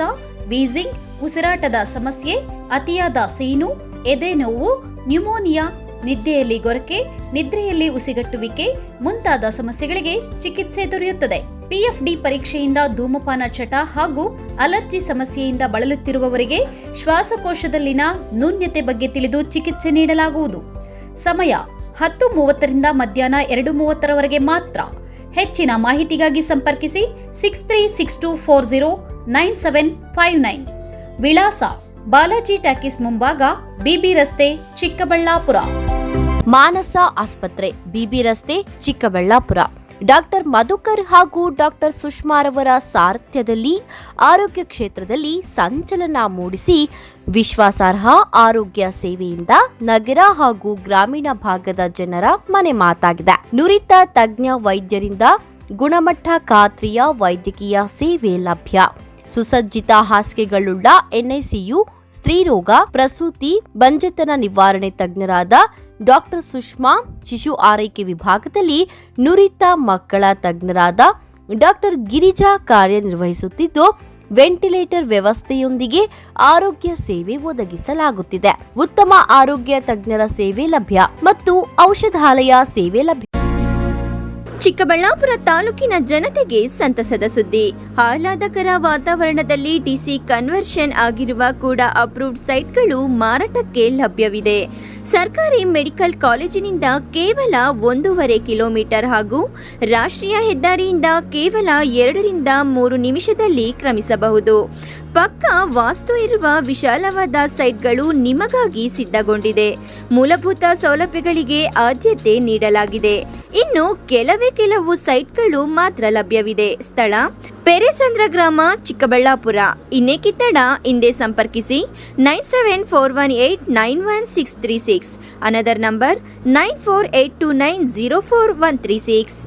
ವೀಸಿಂಗ್, ಉಸಿರಾಟದ ಸಮಸ್ಯೆ, ಅತಿಯಾದ ಸೀನು, ಎದೆ ನೋವು, ನ್ಯೂಮೋನಿಯಾ, ನಿದ್ದೆಯಲ್ಲಿ ಗೊರಕೆ, ನಿದ್ರೆಯಲ್ಲಿ ಉಸಿಗಟ್ಟುವಿಕೆ ಮುಂತಾದ ಸಮಸ್ಯೆಗಳಿಗೆ ಚಿಕಿತ್ಸೆ ದೊರೆಯುತ್ತದೆ. PFD ಪರೀಕ್ಷೆಯಿಂದ ಧೂಮಪಾನ ಚಟ ಹಾಗೂ ಅಲರ್ಜಿ ಸಮಸ್ಯೆಯಿಂದ ಬಳಲುತ್ತಿರುವವರಿಗೆ ಶ್ವಾಸಕೋಶದಲ್ಲಿನ ನ್ಯೂನ್ಯತೆ ಬಗ್ಗೆ ತಿಳಿದು ಚಿಕಿತ್ಸೆ ನೀಡಲಾಗುವುದು. ಸಮಯ 10:30ರಿಂದ ಮಧ್ಯಾಹ್ನ 2:30ರವರೆಗೆ ಮಾತ್ರ. ಹೆಚ್ಚಿನ ಮಾಹಿತಿಗಾಗಿ ಸಂಪರ್ಕಿಸಿ 6362409759. ವಿಳಾಸ ಬಾಲಾಜಿ ಟಾಕೀಸ್ ಮುಂಭಾಗ, ಬಿಬಿ ರಸ್ತೆ, ಚಿಕ್ಕಬಳ್ಳಾಪುರ. ಮಾನಸ ಆಸ್ಪತ್ರೆ, ಬಿಬಿ ರಸ್ತೆ, ಚಿಕ್ಕಬಳ್ಳಾಪುರ. ಡಾಕ್ಟರ್ ಮಧುಕರ್ ಹಾಗೂ ಡಾಕ್ಟರ್ ಸುಷ್ಮಾರವರ ಸಾರಥ್ಯದಲ್ಲಿ ಆರೋಗ್ಯ ಕ್ಷೇತ್ರದಲ್ಲಿ ಸಂಚಲನ ಮೂಡಿಸಿ ವಿಶ್ವಾಸಾರ್ಹ ಆರೋಗ್ಯ ಸೇವೆಯಿಂದ ನಗರ ಹಾಗೂ ಗ್ರಾಮೀಣ ಭಾಗದ ಜನರ ಮನೆ ಮಾತಾಗಿದೆ. ನುರಿತ ತಜ್ಞ ವೈದ್ಯರಿಂದ ಗುಣಮಟ್ಟ ಖಾತ್ರಿಯ ವೈದ್ಯಕೀಯ ಸೇವೆ ಲಭ್ಯ. ಸುಸಜ್ಜಿತ ಹಾಸಿಗೆಗಳುಳ್ಳ NICU, ಸ್ತ್ರೀರೋಗ, ಪ್ರಸೂತಿ, ಬಂಜೆತನ ನಿವಾರಣೆ ತಜ್ಞರಾದ ಡಾಕ್ಟರ್ ಸುಷ್ಮಾ, ಶಿಶು ಆರೈಕೆ ವಿಭಾಗದಲ್ಲಿ ನುರಿತ ಮಕ್ಕಳ ತಜ್ಞರಾದ ಡಾಕ್ಟರ್ ಗಿರಿಜಾ ಕಾರ್ಯನಿರ್ವಹಿಸುತ್ತಿದ್ದು, ವೆಂಟಿಲೇಟರ್ ವ್ಯವಸ್ಥೆಯೊಂದಿಗೆ ಆರೋಗ್ಯ ಸೇವೆ ಒದಗಿಸಲಾಗುತ್ತಿದೆ. ಉತ್ತಮ ಆರೋಗ್ಯ ತಜ್ಞರ ಸೇವೆ ಲಭ್ಯ ಮತ್ತು ಔಷಧಾಲಯ ಸೇವೆ ಲಭ್ಯ. ಚಿಕ್ಕಬಳ್ಳಾಪುರ ತಾಲೂಕಿನ ಜನತೆಗೆ ಸಂತಸದ ಸುದ್ದಿ. ಆಹ್ಲಾದಕರ ವಾತಾವರಣದಲ್ಲಿ DC ಕನ್ವರ್ಷನ್ ಆಗಿರುವ ಕೂಡ ಅಪ್ರೂವ್ಡ್ ಸೈಟ್ಗಳು ಮಾರಾಟಕ್ಕೆ ಲಭ್ಯವಿದೆ. ಸರ್ಕಾರಿ ಮೆಡಿಕಲ್ ಕಾಲೇಜಿನಿಂದ ಕೇವಲ 1.5 ಕಿಲೋಮೀಟರ್ ಹಾಗೂ ರಾಷ್ಟ್ರೀಯ ಹೆದ್ದಾರಿಯಿಂದ ಕೇವಲ 2ರಿಂದ 3 ನಿಮಿಷದಲ್ಲಿ ಕ್ರಮಿಸಬಹುದು. ಪಕ್ಕ ವಾಸ್ತು ಇರುವ ವಿಶಾಲವಾದ ಸೈಟ್ಗಳು ನಿಮಗಾಗಿ ಸಿದ್ಧಗೊಂಡಿದೆ. ಮೂಲಭೂತ ಸೌಲಭ್ಯಗಳಿಗೆ ಆದ್ಯತೆ ನೀಡಲಾಗಿದೆ. ಇನ್ನು ಕೆಲವು ಸೈಟ್ಗಳು ಮಾತ್ರ ಲಭ್ಯವಿದೆ. ಸ್ಥಳ ಪೆರೇಸಂದ್ರ ಗ್ರಾಮ, ಚಿಕ್ಕಬಳ್ಳಾಪುರ. ಇನ್ನೇಕೆ ತಡ, ಹಿಂದೆ ಸಂಪರ್ಕಿಸಿ 9741891636. Another number 9482904136.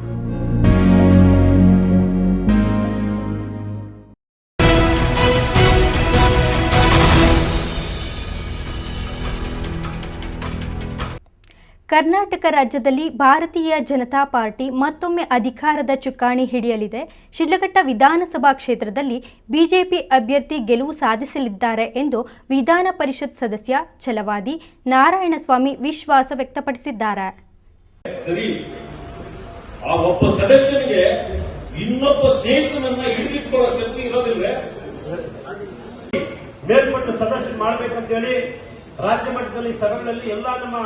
ಕರ್ನಾಟಕ ರಾಜ್ಯದಲ್ಲಿ ಭಾರತೀಯ ಜನತಾ ಪಾರ್ಟಿ ಮತ್ತೊಮ್ಮೆ ಅಧಿಕಾರದ ಚುಕ್ಕಾಣಿ ಹಿಡಿಯಲಿದೆ. ಶಿಡ್ಲಘಟ್ಟ ವಿಧಾನಸಭಾ ಕ್ಷೇತ್ರದಲ್ಲಿ ಬಿಜೆಪಿ ಅಭ್ಯರ್ಥಿ ಗೆಲುವು ಸಾಧಿಸಲಿದ್ದಾರೆ ಎಂದು ವಿಧಾನ ಪರಿಷತ್ ಸದಸ್ಯ ಛಲವಾದಿ ನಾರಾಯಣಸ್ವಾಮಿ ವಿಶ್ವಾಸ ವ್ಯಕ್ತಪಡಿಸಿದ್ದಾರೆ. ಒಬ್ಬ ಸದಸ್ಯನಿಗೆ ಇನ್ನೊಬ್ಬ ಸ್ನೇಹಿತನನ್ನ ಹಿಡಿದಿಟ್ಕೊಳ್ಳೋ ಶಕ್ತಿ ಇರೋದಿಲ್ಲ. ಮೇಲ್ಪಟ್ಟು ಸದಸ್ಯ ಮಾಡಬೇಕಂತೇಳಿ ರಾಜ್ಯ ಮಟ್ಟದಲ್ಲಿ ಸಭೆಗಳಲ್ಲಿ ಎಲ್ಲ ನಮ್ಮ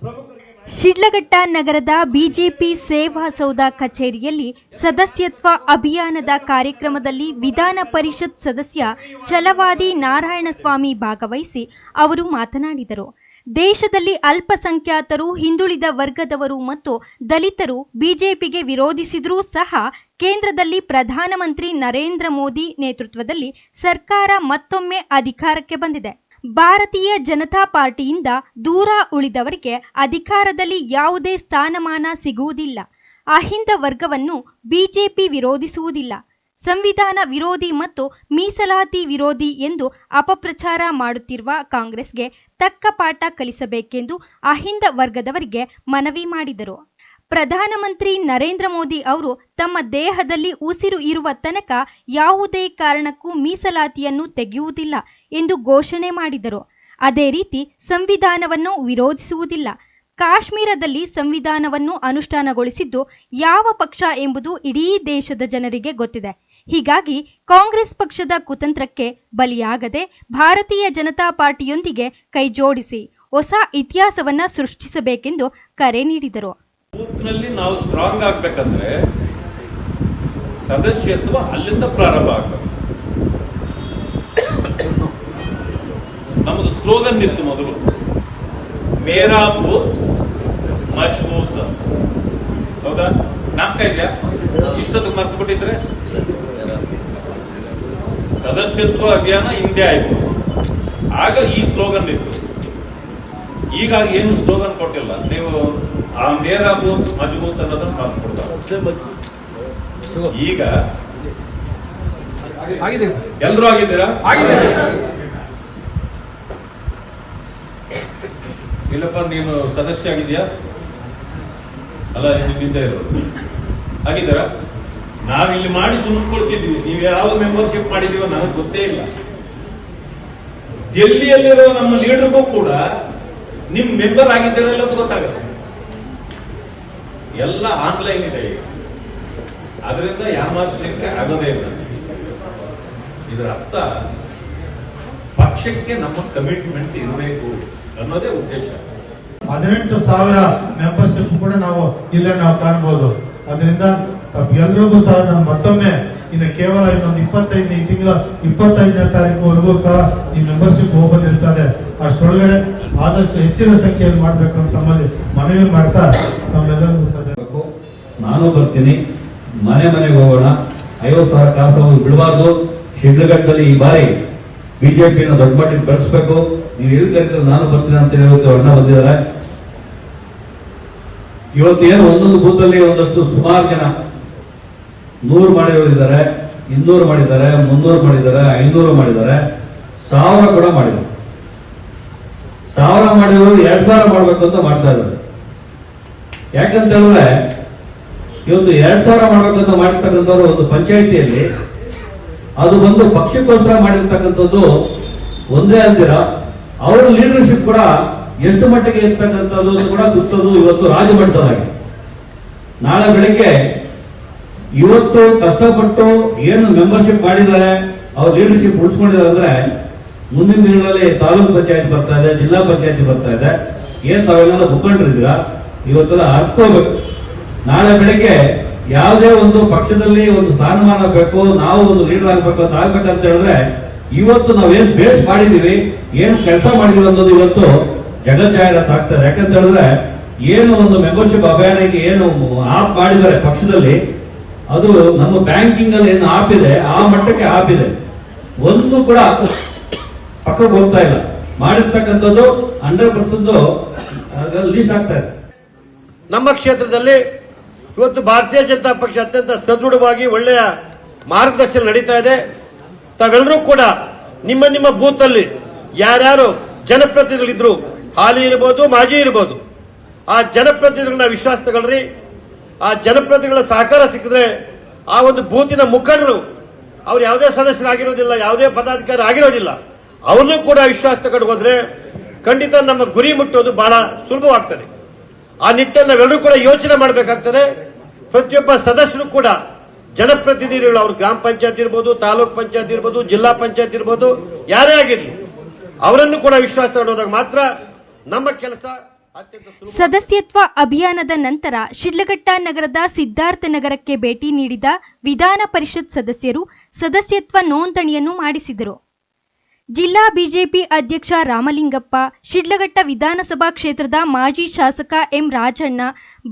ಪ್ರಮುಖರಿಗೆ ಶಿಡ್ಲಘಟ್ಟ ನಗರದ ಬಿಜೆಪಿ ಸೇವಾ ಸೌಧ ಕಚೇರಿಯಲ್ಲಿ ಸದಸ್ಯತ್ವ ಅಭಿಯಾನದ ಕಾರ್ಯಕ್ರಮದಲ್ಲಿ ವಿಧಾನ ಪರಿಷತ್ ಸದಸ್ಯ ಛಲವಾದಿ ನಾರಾಯಣಸ್ವಾಮಿ ಭಾಗವಹಿಸಿ ಅವರು ಮಾತನಾಡಿದರು. ದೇಶದಲ್ಲಿ ಅಲ್ಪಸಂಖ್ಯಾತರು, ಹಿಂದುಳಿದ ವರ್ಗದವರು ಮತ್ತು ದಲಿತರು ಬಿಜೆಪಿಗೆ ವಿರೋಧಿಸಿದರೂ ಸಹ ಕೇಂದ್ರದಲ್ಲಿ ಪ್ರಧಾನಮಂತ್ರಿ ನರೇಂದ್ರ ಮೋದಿ ನೇತೃತ್ವದಲ್ಲಿ ಸರ್ಕಾರ ಮತ್ತೊಮ್ಮೆ ಅಧಿಕಾರಕ್ಕೆ ಬಂದಿದೆ. ಭಾರತೀಯ ಜನತಾ ಪಾರ್ಟಿಯಿಂದ ದೂರ ಉಳಿದವರಿಗೆ ಅಧಿಕಾರದಲ್ಲಿ ಯಾವುದೇ ಸ್ಥಾನಮಾನ ಸಿಗುವುದಿಲ್ಲ. ಅಹಿಂದ ವರ್ಗವನ್ನು ಬಿಜೆಪಿ ವಿರೋಧಿಸುವುದಿಲ್ಲ. ಸಂವಿಧಾನ ವಿರೋಧಿ ಮತ್ತು ಮೀಸಲಾತಿ ವಿರೋಧಿ ಎಂದು ಅಪಪ್ರಚಾರ ಮಾಡುತ್ತಿರುವ ಕಾಂಗ್ರೆಸ್ಗೆ ತಕ್ಕ ಪಾಠ ಕಲಿಸಬೇಕೆಂದು ಅಹಿಂದ ವರ್ಗದವರಿಗೆ ಮನವಿ ಮಾಡಿದರು. ಪ್ರಧಾನಮಂತ್ರಿ ನರೇಂದ್ರ ಮೋದಿ ಅವರು ತಮ್ಮ ದೇಹದಲ್ಲಿ ಉಸಿರು ಇರುವ ತನಕ ಯಾವುದೇ ಕಾರಣಕ್ಕೂ ಮೀಸಲಾತಿಯನ್ನು ತೆಗೆಯುವುದಿಲ್ಲ ಎಂದು ಘೋಷಣೆ ಮಾಡಿದರು. ಅದೇ ರೀತಿ ಸಂವಿಧಾನವನ್ನು ವಿರೋಧಿಸುವುದಿಲ್ಲ. ಕಾಶ್ಮೀರದಲ್ಲಿ ಸಂವಿಧಾನವನ್ನು ಅನುಷ್ಠಾನಗೊಳಿಸಿದ್ದು ಯಾವ ಪಕ್ಷ ಎಂಬುದು ಇಡೀ ದೇಶದ ಜನರಿಗೆ ಗೊತ್ತಿದೆ. ಹೀಗಾಗಿ ಕಾಂಗ್ರೆಸ್ ಪಕ್ಷದ ಕುತಂತ್ರಕ್ಕೆ ಬಲಿಯಾಗದೆ ಭಾರತೀಯ ಜನತಾ ಪಾರ್ಟಿಯೊಂದಿಗೆ ಕೈಜೋಡಿಸಿ ಹೊಸ ಇತಿಹಾಸವನ್ನ ಸೃಷ್ಟಿಸಬೇಕೆಂದು ಕರೆ ನೀಡಿದರು. ಬೂತ್ನಲ್ಲಿ ನಾವು ಸ್ಟ್ರಾಂಗ್ ಆಗ್ಬೇಕಂದ್ರೆ ಸದಸ್ಯತ್ವ ಅಲ್ಲಿಂದ ಪ್ರಾರಂಭ ಆಗಬೇಕು. ನಮ್ಮದು ಸ್ಲೋಗನ್ ಇತ್ತು ಮೊದಲು, ಮೇರಾ ಬೂತ್ ಮಜಬೂತ್. ಹೌದಾ? ನಾಲ್ಕ ಇದೆಯಾ? ಇಷ್ಟೊತ್ತಿಗೆ ಮರ್ತು ಬಿಟ್ಟಿದ್ರೆ ಸದಸ್ಯತ್ವ ಅಭಿಯಾನ ಹಿಂದೆ ಆಯ್ತು. ಆಗ ಈ ಸ್ಲೋಗನ್ ಇತ್ತು. ಈಗ ಏನು ಸ್ಲೋಗನ್ ಕೊಟ್ಟಿಲ್ಲ. ನೀವು ಆ ಮೇರಾ ಬೂತ್ ಮಜಬೂತ್ ಅನ್ನೋದನ್ನ ಮರ್ತು ಕೊಡ್ತಾರೆ. ಈಗ ಎಲ್ಲರೂ ಆಗಿದ್ದೀರಾ? ಇಲ್ಲಪ್ಪ, ನೀನು ಸದಸ್ಯ ಆಗಿದ್ಯಾ? ಅಲ್ಲ, ನಿಮ್ಮಿಂದ ಇರೋದು ಆಗಿದ್ದಾರ? ನಾವಿಲ್ಲಿ ಮಾಡಿ ಸುಮ್ಮಕೊಳ್ತಿದ್ವಿ. ನೀವು ಯಾವ ಮೆಂಬರ್ಶಿಪ್ ಮಾಡಿದೀವೋ ನನಗೆ ಗೊತ್ತೇ ಇಲ್ಲ. ಡೆಲ್ಲಿಯಲ್ಲಿರೋ ನಮ್ಮ ಲೀಡರ್ಗೂ ಕೂಡ ನಿಮ್ ಮೆಂಬರ್ ಆಗಿದ್ದೀರಲ್ಲ ಅಂತ ಗೊತ್ತಾಗುತ್ತೆ. ಎಲ್ಲ ಆನ್ಲೈನ್ ಇದೆ ಈಗ. ಅದರಿಂದ ಯಾಮಾರಿಸಲಿಕ್ಕೆ ಆಗೋದೇ ಇಲ್ಲ. ಇದರ ಅರ್ಥ ಪಕ್ಷಕ್ಕೆ ನಮ್ಮ ಕಮಿಟ್ಮೆಂಟ್ ಇರಬೇಕು ಅನ್ನೋದೇ ಉದ್ದೇಶ. 18,000 ಮೆಂಬರ್ಶಿಪ್ ಕೂಡ ನಾವು ಇಲ್ಲೇ ನಾವು ಕಾಣಬಹುದು. ಅದರಿಂದ ಎಲ್ರಿಗೂ ಸಹ ನಾನು ಮತ್ತೊಮ್ಮೆ ಇನ್ನು ಕೇವಲ ಇನ್ನೊಂದು 25 ತಿಂಗಳ 25ನೇ ತಾರೀಕುವರೆಗೂ ಸಹ ಈ ಮೆಂಬರ್ಶಿಪ್ ಓಪನ್ ಇರ್ತದೆ. ಅಷ್ಟೊಳಗಡೆ ಆದಷ್ಟು ಹೆಚ್ಚಿನ ಸಂಖ್ಯೆಯಲ್ಲಿ ಮಾಡಬೇಕು ಅಂತ ತಮ್ಮಲ್ಲಿ ಮನವಿ ಮಾಡ್ತಾ ತಮ್ಮೆಲ್ಲರಿಗೂ ಸಹ ನಾನು ಬರ್ತೀನಿ. ಮನೆಗೆ ಹೋಗೋಣ. 50,000 ಕಾಸು ಬಿಡಬಾರ್ದು. ಶಿಡ್ಲಘಟ್ಟದಲ್ಲಿ ಈ ಬಾರಿ ಬಿಜೆಪಿಯನ್ನು ದೊಡ್ಡ ಮಟ್ಟಿಗೆ ಬೆಳೆಸಬೇಕು. ನೀವು ಎಲ್ಲಿ ಕರೀತಾರೆ ನಾನು ಬರ್ತೀನಿ ಅಂತ ಹೇಳಿ ಅಣ್ಣ ಬಂದಿದ್ದಾರೆ. ಇವತ್ತು ಏನು ಒಂದೊಂದು ಬೂತಲ್ಲಿ ಒಂದಷ್ಟು ಸುಮಾರು ಜನ 100 ಮಾಡಿರೋರಿದ್ದಾರೆ, 200 ಮಾಡಿದ್ದಾರೆ, 300 ಮಾಡಿದ್ದಾರೆ, 500 ಮಾಡಿದ್ದಾರೆ, 1000 ಕೂಡ ಮಾಡಿದ್ರು. 1000 ಮಾಡಿದ್ರು 2000 ಮಾಡ್ಬೇಕು ಅಂತ ಮಾಡ್ತಾ ಇದ್ದಾರೆ. ಯಾಕಂತ ಹೇಳಿದ್ರೆ ಇವತ್ತು 2000 ಮಾಡ್ಬೇಕಂತ ಮಾಡಿರ್ತಕ್ಕಂಥವ್ರು ಒಂದು ಪಂಚಾಯಿತಿಯಲ್ಲಿ ಅದು ಒಂದು ಪಕ್ಷಕ್ಕೋಸ್ಕರ ಮಾಡಿರ್ತಕ್ಕಂಥದ್ದು ಒಂದೇ ಅಲ್ದಿರ ಅವರ ಲೀಡರ್ಶಿಪ್ ಕೂಡ ಎಷ್ಟು ಮಟ್ಟಿಗೆ ಇರ್ತಕ್ಕಂಥದ್ದು ಕೂಡ ಗುರ್ತದು ಇವತ್ತು ರಾಜಮಟ್ಟದಾಗಿ. ನಾಳೆ ಬೆಳಿಗ್ಗೆ ಇವತ್ತು ಕಷ್ಟಪಟ್ಟು ಏನು ಮೆಂಬರ್ಶಿಪ್ ಮಾಡಿದ್ದಾರೆ, ಅವ್ರ ಲೀಡರ್ಶಿಪ್ ಉಳಿಸ್ಕೊಂಡಿದ್ದಾರೆ ಅಂದ್ರೆ ಮುಂದಿನ ದಿನಗಳಲ್ಲಿ ತಾಲೂಕು ಪಂಚಾಯತ್ ಬರ್ತಾ ಇದೆ, ಜಿಲ್ಲಾ ಪಂಚಾಯತಿ ಬರ್ತಾ ಇದೆ. ಏನ್ ತಾವೆಲ್ಲ ಮುಖಂಡರಿದ್ದೀರಾ, ಇವತ್ತೆಲ್ಲ ಅರ್ಕೋಬೇಕು. ನಾಳೆ ಬೆಳಿಗ್ಗೆ ಯಾವುದೇ ಒಂದು ಪಕ್ಷದಲ್ಲಿ ಒಂದು ಸ್ಥಾನಮಾನ ಬೇಕು, ನಾವು ಒಂದು ಲೀಡರ್ ಆಗ್ಬೇಕು ಅಂತ ಆಗ್ಬೇಕಂತ ಹೇಳಿದ್ರೆ ಇವತ್ತು ನಾವೇನ್ ಬೇಸ್ ಮಾಡಿದೀವಿ, ಏನು ಕೆಲಸ ಮಾಡಿದೀವಿ ಅನ್ನೋದು ಇವತ್ತು ಜಗಜ್ಜಾಹೀರಾತು ಆಗ್ತದೆ. ಯಾಕಂತ ಹೇಳಿದ್ರೆ ಏನು ಒಂದು ಮೆಂಬರ್ಶಿಪ್ ಅಭಿಯಾನಕ್ಕೆ ಏನು ಆಪ್ ಮಾಡಿದ್ದಾರೆ ಪಕ್ಷದಲ್ಲಿ, ಅದು ನಮ್ಮ ಬ್ಯಾಂಕಿಂಗ್ ಅಲ್ಲಿ ಏನು ಆಪ್ ಇದೆ ಆ ಮಟ್ಟಕ್ಕೆ ಆಪ್ ಇದೆ. ಒಂದು ಕೂಡ ಪಕ್ಕಕ್ಕೆ ಹೋಗ್ತಾ ಇಲ್ಲ. ಮಾಡಿರ್ತಕ್ಕಂಥದ್ದು 100% ಲೀಸ್ಟ್ ಆಗ್ತಾ ಇದೆ. ನಮ್ಮ ಕ್ಷೇತ್ರದಲ್ಲಿ ಇವತ್ತು ಭಾರತೀಯ ಜನತಾ ಪಕ್ಷ ಅತ್ಯಂತ ಸದೃಢವಾಗಿ ಒಳ್ಳೆಯ ಮಾರ್ಗದರ್ಶನ ನಡೀತಾ ಇದೆ. ತಾವೆಲ್ಲರೂ ಕೂಡ ನಿಮ್ಮ ನಿಮ್ಮ ಬೂತ್ ಅಲ್ಲಿ ಯಾರ್ಯಾರು ಜನಪ್ರತಿನಿಧಿಗಳಿದ್ರು, ಹಾಲಿ ಇರ್ಬೋದು, ಮಾಜಿ ಇರ್ಬೋದು, ಆ ಜನಪ್ರತಿನಿಧಿಗಳನ್ನ ವಿಶ್ವಾಸ ತಗೊಳ್ರಿ. ಆ ಜನಪ್ರತಿನಿಧಿಗಳ ಸಹಕಾರ ಸಿಕ್ಕಿದ್ರೆ ಆ ಒಂದು ಬೂತಿನ ಮುಖಂಡರು, ಅವ್ರು ಯಾವುದೇ ಸದಸ್ಯರಾಗಿರೋದಿಲ್ಲ, ಯಾವುದೇ ಪದಾಧಿಕಾರಿ ಆಗಿರೋದಿಲ್ಲ, ಅವ್ರನ್ನೂ ಕೂಡ ವಿಶ್ವಾಸ ತಗೊಂಡು ಹೋದ್ರೆ ಖಂಡಿತ ನಮ್ಮ ಗುರಿ ಮುಟ್ಟೋದು ಬಹಳ ಸುಲಭವಾಗ್ತದೆ. ಆ ನಿಟ್ಟನ್ನು ನಾವೆಲ್ಲರೂ ಕೂಡ ಯೋಚನೆ ಮಾಡಬೇಕಾಗ್ತದೆ. ಪ್ರತಿಯೊಬ್ಬ ಸದಸ್ಯರು ಕೂಡ ಜನಪ್ರತಿನಿಧಿಗಳು, ಅವ್ರು ಗ್ರಾಮ ಪಂಚಾಯತ್ ಇರ್ಬೋದು, ತಾಲೂಕ್ ಪಂಚಾಯತ್ ಇರ್ಬೋದು, ಜಿಲ್ಲಾ ಪಂಚಾಯತ್ ಇರ್ಬೋದು, ಯಾರೇ ಆಗಿರಲಿ ಅವರನ್ನು ಕೂಡ ವಿಶ್ವಾಸ ತಗೊಂಡೋದಾಗ ಮಾತ್ರ ನಮ್ಮ ಕೆಲಸ. ಸದಸ್ಯತ್ವ ಅಭಿಯಾನದ ನಂತರ ಶಿಡ್ಲಘಟ್ಟ ನಗರದ ಸಿದ್ಧಾರ್ಥ ನಗರಕ್ಕೆ ಭೇಟಿ ನೀಡಿದ ವಿಧಾನ ಪರಿಷತ್ ಸದಸ್ಯರು ಸದಸ್ಯತ್ವ ನೋಂದಣಿಯನ್ನು ಮಾಡಿಸಿದರು. ಜಿಲ್ಲಾ ಬಿಜೆಪಿ ಅಧ್ಯಕ್ಷ ರಾಮಲಿಂಗಪ್ಪ, ಶಿಡ್ಲಘಟ್ಟ ವಿಧಾನಸಭಾ ಕ್ಷೇತ್ರದ ಮಾಜಿ ಶಾಸಕ ಎಂ ರಾಜಣ್ಣ,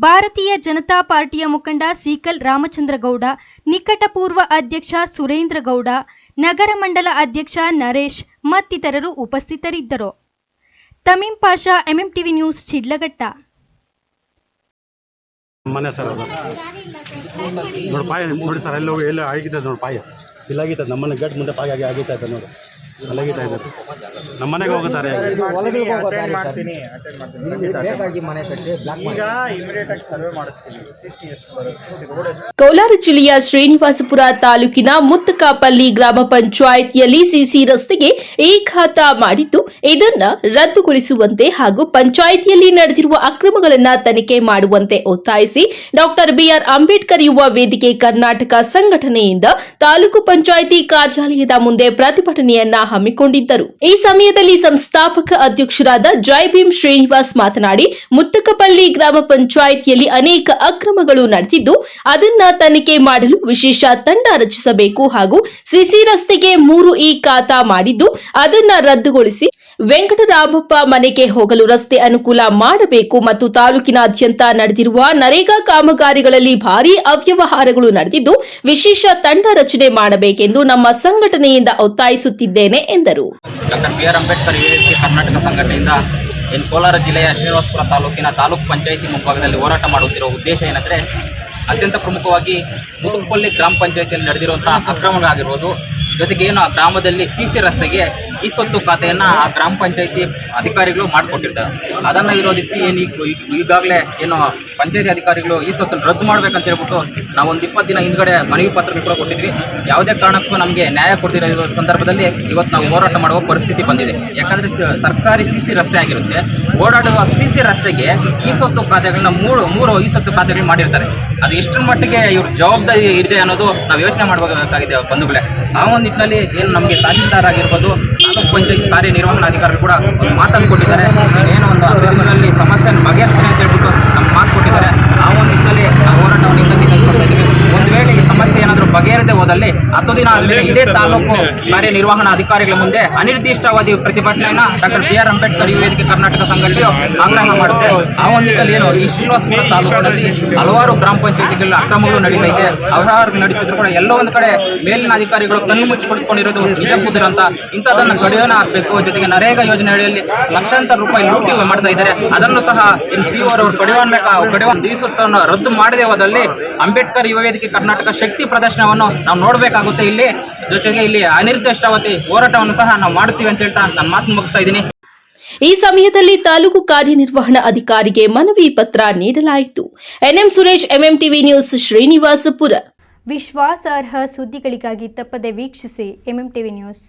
ಭಾರತೀಯ ಜನತಾ ಪಾರ್ಟಿಯ ಮುಖಂಡ ಸೀಕಲ್ ರಾಮಚಂದ್ರಗೌಡ, ನಿಕಟಪೂರ್ವ ಅಧ್ಯಕ್ಷ ಸುರೇಂದ್ರ ಗೌಡ, ನಗರ ಮಂಡಲ ಅಧ್ಯಕ್ಷ ನರೇಶ್ ಮತ್ತಿತರರು ಉಪಸ್ಥಿತರಿದ್ದರು. ತಮೀಂ ಪಾಷಾ, MMTV ನ್ಯೂಸ್, ಶಿಡ್ಲಘಟ್ಟ. ಮನೆ ಸರ್ ನೋಡಿ ಪಾಯ ನೋಡಿ ಸರ್, ಎಲ್ಲ ಆಗಿರ್ತದೆ ನೋಡಿ ಪಾಯ, ಇಲ್ಲಾಗಿರ್ತದೆ. ನಮ್ಮನೆ ಗೇಟ್ ಮುಂದೆ ಪಾಯ ಆಗಿರ್ತಾ ಇದೆ ನೋಡಿ, ಅಲ್ಲಾಗಿರ್ತಾ ಇದ್ದಾರೆ. ನಮ್ಮ ಮನೆಗೆ ಹೋಗುತ್ತಾರೆ. ಕೋಲಾರ ಜಿಲ್ಲೆಯ ಶ್ರೀನಿವಾಸಪುರ ತಾಲೂಕಿನ ಮುತ್ತಕಾಪಲ್ಲಿ ಗ್ರಾಮ ಪಂಚಾಯಿತಿಯಲ್ಲಿ ಸಿಸಿ ರಸ್ತೆಗೆ ಈ ಖಾತ ಮಾಡಿದ್ದು ಇದನ್ನ ರದ್ದುಗೊಳಿಸುವಂತೆ ಹಾಗೂ ಪಂಚಾಯಿತಿಯಲ್ಲಿ ನಡೆದಿರುವ ಅಕ್ರಮಗಳನ್ನು ತನಿಖೆ ಮಾಡುವಂತೆ ಒತ್ತಾಯಿಸಿ ಡಾಕ್ಟರ್ ಬಿಆರ್ ಅಂಬೇಡ್ಕರ್ ಯುವ ವೇದಿಕೆ ಕರ್ನಾಟಕ ಸಂಘಟನೆಯಿಂದ ತಾಲೂಕು ಪಂಚಾಯಿತಿ ಕಾರ್ಯಾಲಯದ ಮುಂದೆ ಪ್ರತಿಭಟನೆಯನ್ನ ಹಮ್ಮಿಕೊಂಡಿದ್ದರು. ಈ ಸಮಯದಲ್ಲಿ ಸಂಸ್ಥಾಪಕ ಅಧ್ಯಕ್ಷರಾದ ಜೈ ಭೀಮ್ ಶ್ರೀನಿವಾಸ್ ಮಾತನಾಡಿ, ಮುತ್ತಕಪಲ್ಲಿ ಗ್ರಾಮ ಪಂಚಾಯಿತಿಯಲ್ಲಿ ಅನೇಕ ಅಕ್ರಮಗಳು ನಡೆದಿದ್ದು ಅದನ್ನ ತನಿಖೆ ಮಾಡಲು ವಿಶೇಷ ತಂಡ ರಚಿಸಬೇಕು ಹಾಗೂ ಸಿಸಿ ರಸ್ತೆಗೆ 3 ಈ ಖಾತಾ ಮಾಡಿದ್ದು ಅದನ್ನ ರದ್ದುಗೊಳಿಸಿ ವೆಂಕಟರಾಮಪ್ಪ ಮನೆಗೆ ಹೋಗಲು ರಸ್ತೆ ಅನುಕೂಲ ಮಾಡಬೇಕು ಮತ್ತು ತಾಲೂಕಿನಾದ್ಯಂತ ನಡೆದಿರುವ ನರೇಗಾ ಕಾಮಗಾರಿಗಳಲ್ಲಿ ಭಾರೀ ಅವ್ಯವಹಾರಗಳು ನಡೆದಿದ್ದು ವಿಶೇಷ ತಂಡ ರಚನೆ ಮಾಡಬೇಕೆಂದು ನಮ್ಮ ಸಂಘಟನೆಯಿಂದ ಒತ್ತಾಯಿಸುತ್ತಿದ್ದೇನೆ ಎಂದರು. ಡಾಕ್ಟರ್ ಬಿಆರ್ ಅಂಬೇಡ್ಕರ್ ಯುವ ವೇದಿಕೆ ಕರ್ನಾಟಕ ಸಂಘಟನೆಯಿಂದ ಕೋಲಾರ ಜಿಲ್ಲೆಯ ಶ್ರೀನಿವಾಸಪುರ ತಾಲೂಕಿನ ತಾಲೂಕು ಪಂಚಾಯಿತಿ ಮುಂಭಾಗದಲ್ಲಿ ಹೋರಾಟ ಮಾಡುತ್ತಿರುವ ಉದ್ದೇಶ ಏನಂದರೆ, ಅತ್ಯಂತ ಪ್ರಮುಖವಾಗಿ ಮುತ್ತಕಪಲ್ಲಿ ಗ್ರಾಮ ಪಂಚಾಯಿತಿಯಲ್ಲಿ ನಡೆದಿರುವಂತಹ ಅಕ್ರಮಗಳಾಗಿರ್ಬೋದು, ಜೊತೆಗೆ ಏನು ಆ ಗ್ರಾಮದಲ್ಲಿ ಸಿಸಿ ರಸ್ತೆಗೆ ಈ ಸ್ವತ್ತು ಖಾತೆಯನ್ನು ಆ ಗ್ರಾಮ ಪಂಚಾಯಿತಿ ಅಧಿಕಾರಿಗಳು ಮಾಡಿಕೊಟ್ಟಿರ್ತಾರೆ. ಅದನ್ನು ವಿರೋಧಿಸಿ ಏನು ಈಗಾಗಲೇ ಏನು ಪಂಚಾಯಿತಿ ಅಧಿಕಾರಿಗಳು ಈ ಸ್ವತ್ತನ್ನು ರದ್ದು ಮಾಡಬೇಕಂತ ಹೇಳ್ಬಿಟ್ಟು ನಾವು ಒಂದು 20 ದಿನ ಹಿಂದ್ಗಡೆ ಮನವಿ ಪತ್ರ ಕೂಡ ಕೊಟ್ಟಿದ್ವಿ. ಯಾವುದೇ ಕಾರಣಕ್ಕೂ ನಮಗೆ ನ್ಯಾಯ ಕೊಡ್ತಿರೋ ಸಂದರ್ಭದಲ್ಲಿ ಇವತ್ತು ನಾವು ಹೋರಾಟ ಮಾಡುವ ಪರಿಸ್ಥಿತಿ ಬಂದಿದೆ. ಯಾಕಂದರೆ ಸರ್ಕಾರಿ ಸಿಸಿ ರಸ್ತೆ ಆಗಿರುತ್ತೆ, ಓಡಾಡುವ ಸಿಸಿ ರಸ್ತೆಗೆ ಈ ಸ್ವತ್ತು ಖಾತೆಗಳನ್ನ ಮೂರು ಈ ಸ್ವತ್ತು ಖಾತೆಗಳು ಮಾಡಿರ್ತಾರೆ. ಅದು ಎಷ್ಟರ ಮಟ್ಟಿಗೆ ಇವ್ರ ಜವಾಬ್ದಾರಿ ಇದೆ ಅನ್ನೋದು ನಾವು ಯೋಚನೆ ಮಾಡಬೇಕಾಗಿದೆ ಬಂಧುಗಳೇ. ಆ ಒಂದು ನಿಟ್ಟಿನಲ್ಲಿ ಏನು ನಮಗೆ ತಹಸೀಲ್ದಾರ್ ಆಗಿರ್ಬೋದು, ತಾಲೂಕು ಪಂಚಾಯತ್ ಕಾರ್ಯನಿರ್ವಹಣಾಧಿಕಾರಿಗಳು ಕೂಡ ಮಾತನ್ನು ಕೊಟ್ಟಿದ್ದಾರೆ. ಏನೋ ಒಂದು 10 ದಿನದಲ್ಲಿ ಸಮಸ್ಯೆಯನ್ನು ಬಗೆಹರಿಸ್ತೀನಿ ಅಂತ ಹೇಳ್ಬಿಟ್ಟು ನಮ್ಗೆ ಮಾತು ಕೊಟ್ಟಿದ್ದಾರೆ. ಆ ಒಂದು ನಿಟ್ಟಿನಲ್ಲಿ ನಾವು ಹೋರಾಟವನ್ನು ಹಿಂದೆ ಇದ್ದೀವಿ. ಒಂದು ವೇಳೆ ಈ ಸಮಸ್ಯೆ ಏನಾದರೂ ಬಗೆಹರದೆ ಹೋದಲ್ಲಿ 10 ದಿನ ಆದಮೇಲೆ ಇದೇ ತಾಲೂಕು ಕಾರ್ಯನಿರ್ವಹಣಾ ಅಧಿಕಾರಿಗಳ ಮುಂದೆ ಅನಿರ್ದಿಷ್ಟಾವಧಿ ಪ್ರತಿಭಟನೆಯನ್ನ ಡಾಕ್ಟರ್ ಬಿಆರ್ ಅಂಬೇಡ್ಕರ್ ಯುವ ವೇದಿಕೆ ಕರ್ನಾಟಕ ಸಂಘಟನೆಯು ಆಗ್ರಹ ಮಾಡುತ್ತೆ. ಆ ಒಂದು ನಿಟ್ಟಿನಲ್ಲಿ ಏನು ಈ ಶ್ರೀನಿವಾಸಪುರ ತಾಲೂಕಿನಲ್ಲಿ ಹಲವಾರು ಗ್ರಾಮ ಪಂಚಾಯತಿಗಳ ಅಕ್ರಮಗಳು ನಡೀತೈತೆ, ಅವ್ಯವಹಾರಗಳು ನಡೀತಿದ್ರು ಕೂಡ ಎಲ್ಲೋ ಒಂದು ಕಡೆ ಮೇಲಿನ ಅಧಿಕಾರಿಗಳು ಕಣ್ಣು ಮುಚ್ಚಿಕೊಳ್ಳಿಕೊಂಡಿರೋದು ನಿಜ ಕುದುರಂತ. ಇಂಥದನ್ನು ಕಡಿವಾಣ ಹಾಕಬೇಕು. ಜೊತೆಗೆ ನರೇಗಾ ಯೋಜನೆಯಲ್ಲಿ ಲಕ್ಷಾಂತರ ರೂಪಾಯಿ ಲೂಟಿ ಮಾಡ್ತಾ ಇದ್ದಾರೆ. ಅದನ್ನು ಸಹ ಸಿಒ ಅವರು ಕಡಿವಾಣ ಸ್ವತ್ತನ್ನು ರದ್ದು ಮಾಡದೆ ಹೋದಲ್ಲಿ ಅಂಬೇಡ್ಕರ್ ಯುವ ವೇದಿಕೆ ಕರ್ನಾಟಕ ಶಕ್ತಿ ಪ್ರದರ್ಶನವನ್ನು ನಾವು ನೋಡಬೇಕಾಗುತ್ತೆ. ಇಲ್ಲಿ ಜೊತೆಗೆ ಇಲ್ಲಿ ಅನಿರ್ದಿಷ್ಟಾವಧಿ ಹೋರಾಟವನ್ನು ಸಹ ನಾವು ಮಾಡುತ್ತೀವಿ ಅಂತ ಹೇಳ್ತಾ ನಾನು ಮಾತು ಮುಗಿಸ್ತಾ ಇದ್ದೀನಿ. ಈ ಸಮಯದಲ್ಲಿ ತಾಲೂಕು ಕಾರ್ಯನಿರ್ವಹಣಾ ಅಧಿಕಾರಿಗೆ ಮನವಿ ಪತ್ರ ನೀಡಲಾಯಿತು. NM Suresh, MMTV news, Srinivaspur. ವಿಶ್ವಾಸಾರ್ಹ ಸುದ್ದಿಗಳಿಗಾಗಿ ತಪ್ಪದೆ ವೀಕ್ಷಿಸಿ ಎಂಎಂಟಿವಿ ನ್ಯೂಸ್.